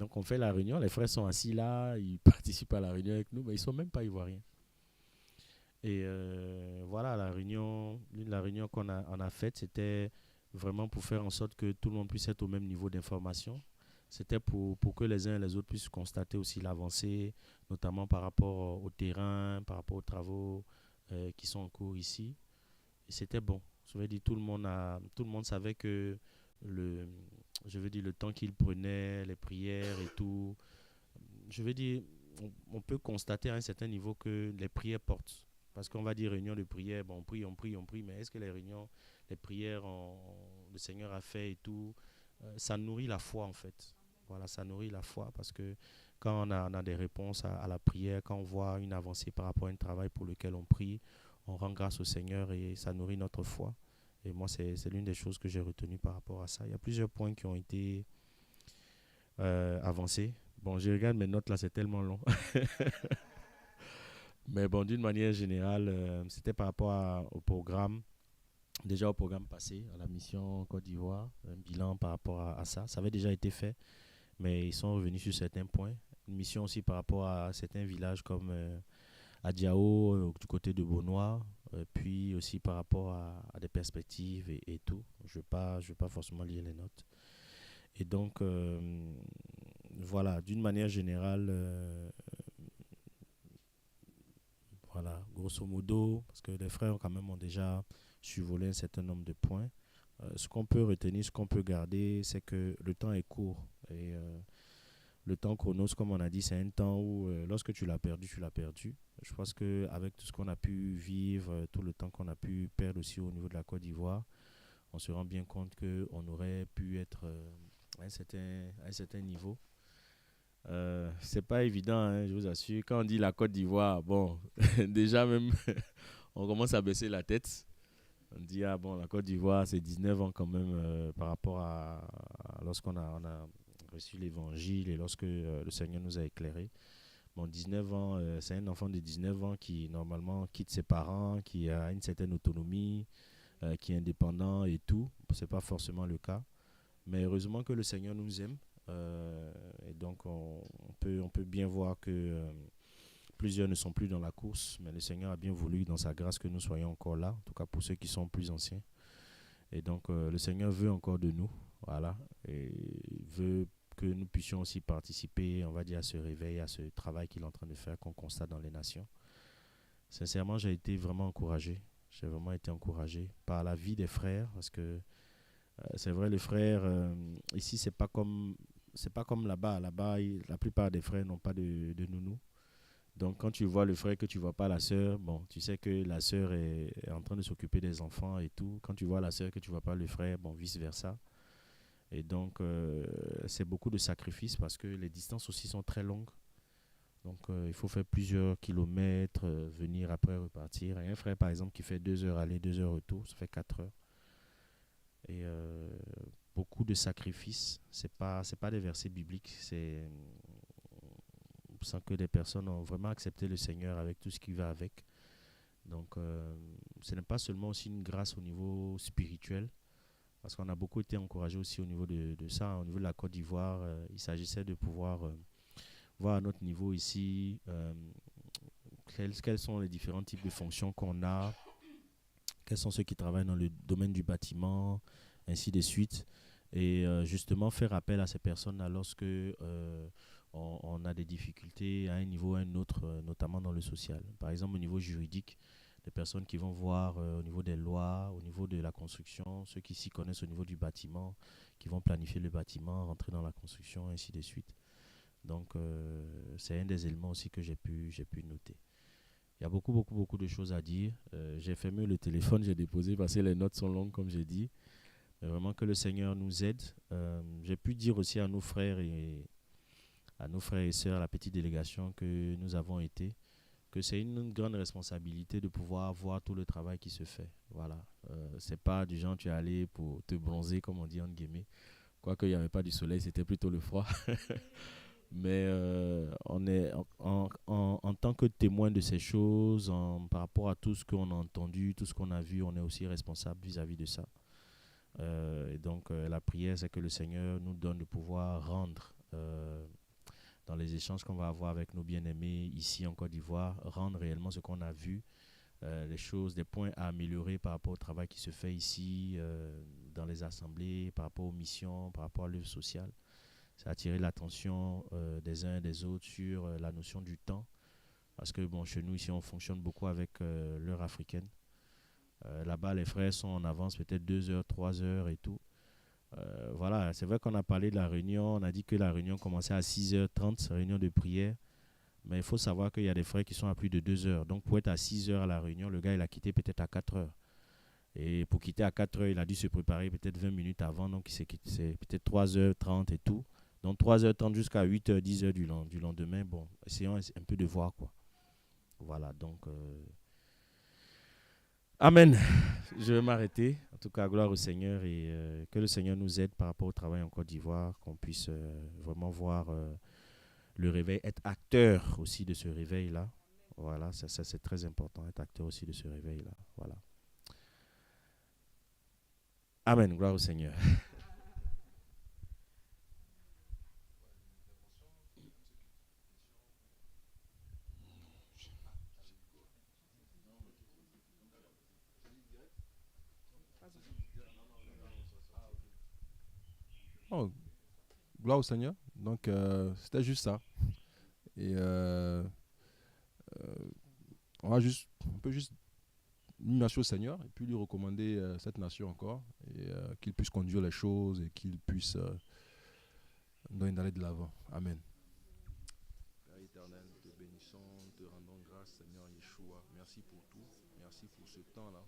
Donc, on fait la réunion, les frères sont assis là, ils participent à la réunion avec nous, mais ils ne sont même pas ivoiriens. Et voilà, la réunion qu'on a faite, c'était vraiment pour faire en sorte que tout le monde puisse être au même niveau d'information. C'était pour que les uns et les autres puissent constater aussi l'avancée, notamment par rapport au terrain, par rapport aux travaux qui sont en cours ici. Et c'était bon. Je veux dire, tout le monde savait que le temps qu'il prenait, les prières et tout. Je veux dire, on peut constater à un certain niveau que les prières portent. Parce qu'on va dire réunion de prière, bon, on prie, mais est-ce que les prières, le Seigneur a fait et tout, ça nourrit la foi en fait. Voilà, ça nourrit la foi parce que quand on a des réponses à la prière, quand on voit une avancée par rapport à un travail pour lequel on prie, on rend grâce au Seigneur et ça nourrit notre foi. Et moi, c'est l'une des choses que j'ai retenues par rapport à ça. Il y a plusieurs points qui ont été avancés. Bon, je regarde mes notes là, c'est tellement long. Mais bon, d'une manière générale, c'était par rapport au programme. Déjà au programme passé, à la mission Côte d'Ivoire, un bilan par rapport à ça. Ça avait déjà été fait, mais ils sont revenus sur certains points. Une mission aussi par rapport à certains villages comme Adiao, du côté de Beaunois, puis aussi par rapport à des perspectives et tout. Je ne vais pas forcément lire les notes. Et donc, voilà, d'une manière générale, voilà, grosso modo, parce que les frères quand même ont déjà survolé un certain nombre de points. Ce qu'on peut retenir, ce qu'on peut garder, c'est que le temps est court. Et le temps chronos, comme on a dit, c'est un temps où lorsque tu l'as perdu, tu l'as perdu. Je pense qu'avec tout ce qu'on a pu vivre, tout le temps qu'on a pu perdre aussi au niveau de la Côte d'Ivoire, on se rend bien compte qu'on aurait pu être à un certain niveau. C'est pas évident, hein, je vous assure. Quand on dit la Côte d'Ivoire, bon, déjà même, on commence à baisser la tête. On dit, ah bon, la Côte d'Ivoire, c'est 19 ans quand même par rapport à lorsqu'on a reçu l'évangile et lorsque le Seigneur nous a éclairés. Bon, 19 ans, c'est un enfant de 19 ans qui normalement quitte ses parents, qui a une certaine autonomie, qui est indépendant et tout. C'est pas forcément le cas. Mais heureusement que le Seigneur nous aime. Et donc, on peut bien voir que plusieurs ne sont plus dans la course, mais le Seigneur a bien voulu, dans sa grâce, que nous soyons encore là, en tout cas pour ceux qui sont plus anciens. Et donc, le Seigneur veut encore de nous, voilà, et il veut que nous puissions aussi participer, on va dire, à ce réveil, à ce travail qu'il est en train de faire, qu'on constate dans les nations. Sincèrement, j'ai été vraiment encouragé. J'ai vraiment été encouragé par la vie des frères, parce que c'est vrai, les frères, ici, c'est pas comme là-bas. Là-bas, la plupart des frères n'ont pas de nounou. Donc, quand tu vois le frère que tu vois pas la sœur, bon, tu sais que la sœur est en train de s'occuper des enfants et tout. Quand tu vois la sœur que tu vois pas le frère, bon, vice-versa. Et donc, c'est beaucoup de sacrifices parce que les distances aussi sont très longues. Donc, il faut faire plusieurs kilomètres, venir après repartir. Et un frère, par exemple, qui fait 2 heures aller, 2 heures retour, ça fait 4 heures. Et beaucoup de sacrifices. C'est pas des versets bibliques, c'est sans que des personnes ont vraiment accepté le Seigneur avec tout ce qui va avec. Donc, ce n'est pas seulement aussi une grâce au niveau spirituel, parce qu'on a beaucoup été encouragé aussi au niveau de ça, au niveau de la Côte d'Ivoire. Il s'agissait de pouvoir voir à notre niveau ici quels sont les différents types de fonctions qu'on a, quels sont ceux qui travaillent dans le domaine du bâtiment, ainsi de suite. Et justement faire appel à ces personnes-là lorsque on a des difficultés à un niveau ou à un autre, notamment dans le social. Par exemple, au niveau juridique, des personnes qui vont voir au niveau des lois, au niveau de la construction, ceux qui s'y connaissent au niveau du bâtiment, qui vont planifier le bâtiment, rentrer dans la construction, ainsi de suite. Donc, c'est un des éléments aussi que j'ai pu noter. Il y a beaucoup de choses à dire. J'ai fermé le téléphone, j'ai déposé parce que les notes sont longues, comme j'ai dit. Mais vraiment que le Seigneur nous aide. J'ai pu dire aussi à nos frères et sœurs, la petite délégation que nous avons été, que c'est une grande responsabilité de pouvoir voir tout le travail qui se fait. Voilà. C'est pas du genre tu es allé pour te bronzer, comme on dit en guillemets. Quoique il n'y avait pas du soleil, c'était plutôt le froid. Mais on est en tant que témoin de ces choses, par rapport à tout ce qu'on a entendu, tout ce qu'on a vu, on est aussi responsable vis-à-vis de ça. Et donc la prière, c'est que le Seigneur nous donne de pouvoir rendre dans les échanges qu'on va avoir avec nos bien-aimés ici en Côte d'Ivoire, rendre réellement ce qu'on a vu, les choses, des points à améliorer par rapport au travail qui se fait ici, dans les assemblées, par rapport aux missions, par rapport à l'œuvre sociale. C'est attirer l'attention des uns et des autres sur la notion du temps. Parce que bon, chez nous, ici, on fonctionne beaucoup avec l'heure africaine. Là-bas, les frères sont en avance peut-être 2 heures, 3 heures et tout. Voilà, c'est vrai qu'on a parlé de la réunion. On a dit que la réunion commençait à 6h30, réunion de prière. Mais il faut savoir qu'il y a des frères qui sont à plus de 2 heures. Donc, pour être à 6 heures à la réunion, le gars, il a quitté peut-être à 4 heures. Et pour quitter à 4 heures, il a dû se préparer peut-être 20 minutes avant. Donc, c'est peut-être 3h30 et tout. Donc 3h30 jusqu'à 8h, 10h du lendemain. Bon, essayons un peu de voir quoi. Voilà, donc... Amen. Je vais m'arrêter. En tout cas, gloire au Seigneur et que le Seigneur nous aide par rapport au travail en Côte d'Ivoire, qu'on puisse vraiment voir le réveil, être acteur aussi de ce réveil-là. Voilà, ça c'est très important, être acteur aussi de ce réveil-là. Voilà. Amen. Gloire au Seigneur. Oh, gloire au Seigneur. Donc, c'était juste ça. Et on peut juste merci au Seigneur et puis lui recommander cette nation encore et qu'il puisse conduire les choses et qu'il puisse nous donner d'aller de l'avant. Amen. Père éternel, te bénissons, te rendons grâce, Seigneur Yeshua. Merci pour tout. Merci pour ce temps-là.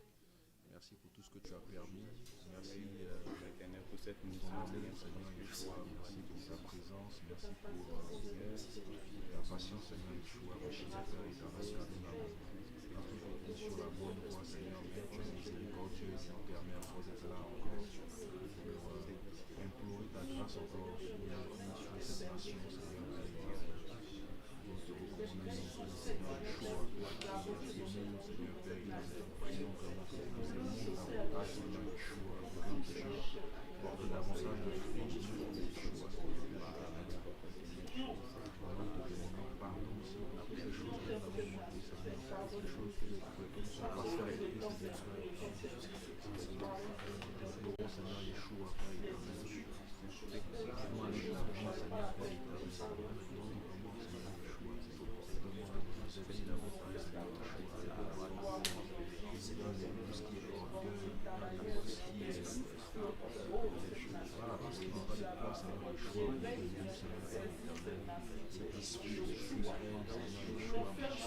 Merci pour tout ce que tu as permis. Merci pour cette mission, Seigneur Yeshua. Merci pour ta présence. Merci pour ta patience, Seigneur Yeshua. Merci Père éternel, sur la bonne voie, Seigneur. Tu es miséricordieux et nous permet encore d'être là encore pour implorer ta grâce encore sur cette nation, Seigneur. Nous te recommandons, Seigneur Yeshua, Seigneur Père éternel. Prions vraiment que nous ayons davantage, Seigneur Yeshua, porte davantage de fruits, Seigneur Yeshua, nous te demandons pardon, Seigneur, pour ces choses que nous avons manquées, Seigneur, pour ces choses que nous ne sommes pas fait avec les Seigneur. Seigneur Yeshua, Père éternel, nous aller de l'avant, Seigneur, Père éternel, nous vraiment, Seigneur Yeshua, demandons de nous éveiller davantage, Seigneur Yeshua, tout ce qui est orgueil, tout ce qui est voilà, tout ce qui n'est pas de toi, Seigneur Yeshua, au niveau de nous, Seigneur, Père éternel, cet esprit de fusion, Seigneur Yeshua, Seigneur,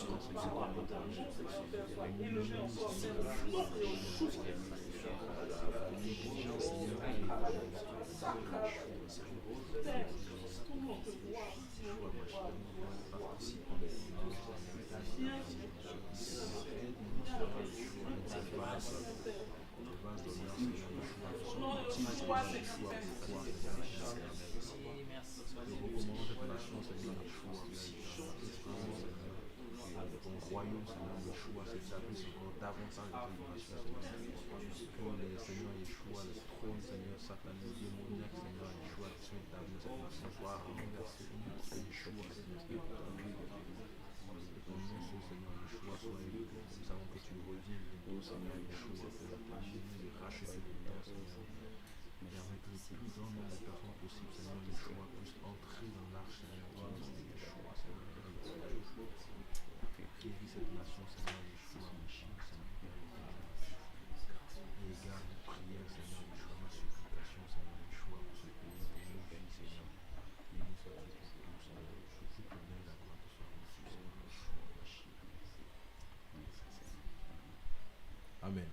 Seigneur Yeshua, s'établisse encore davantage dans cette nation, Seigneur. Que les Seigneur Yeshua, les trônes, Seigneur sataniques, démoniaques, Seigneur Yeshua, qui sont établis dans cette nation, soient renversés au nom de Yeshua, Seigneur. Que ton nom, Seigneur Yeshua, soit élevé. Nous savons que tu reviens bientôt, Seigneur Yeshua, pour terminer et racheter le temps, Seigneur. Permets que le plus grand nombre de personnes possible, Seigneur Yeshua, puisse entrer dans l'arche, Seigneur Yeshua, Seigneur. Guéris cette nation, Seigneur Yeshua, mon Dieu, Seigneur. Et garde nos prières, Seigneur Yeshua, ma supplication, Seigneur Yeshua, pour ce pays, pour nos vies, Seigneur. Et nous sommes pour tout, Seigneur. Que toute l'honneur et la gloire te soient rendus, Seigneur Yeshua. Amen.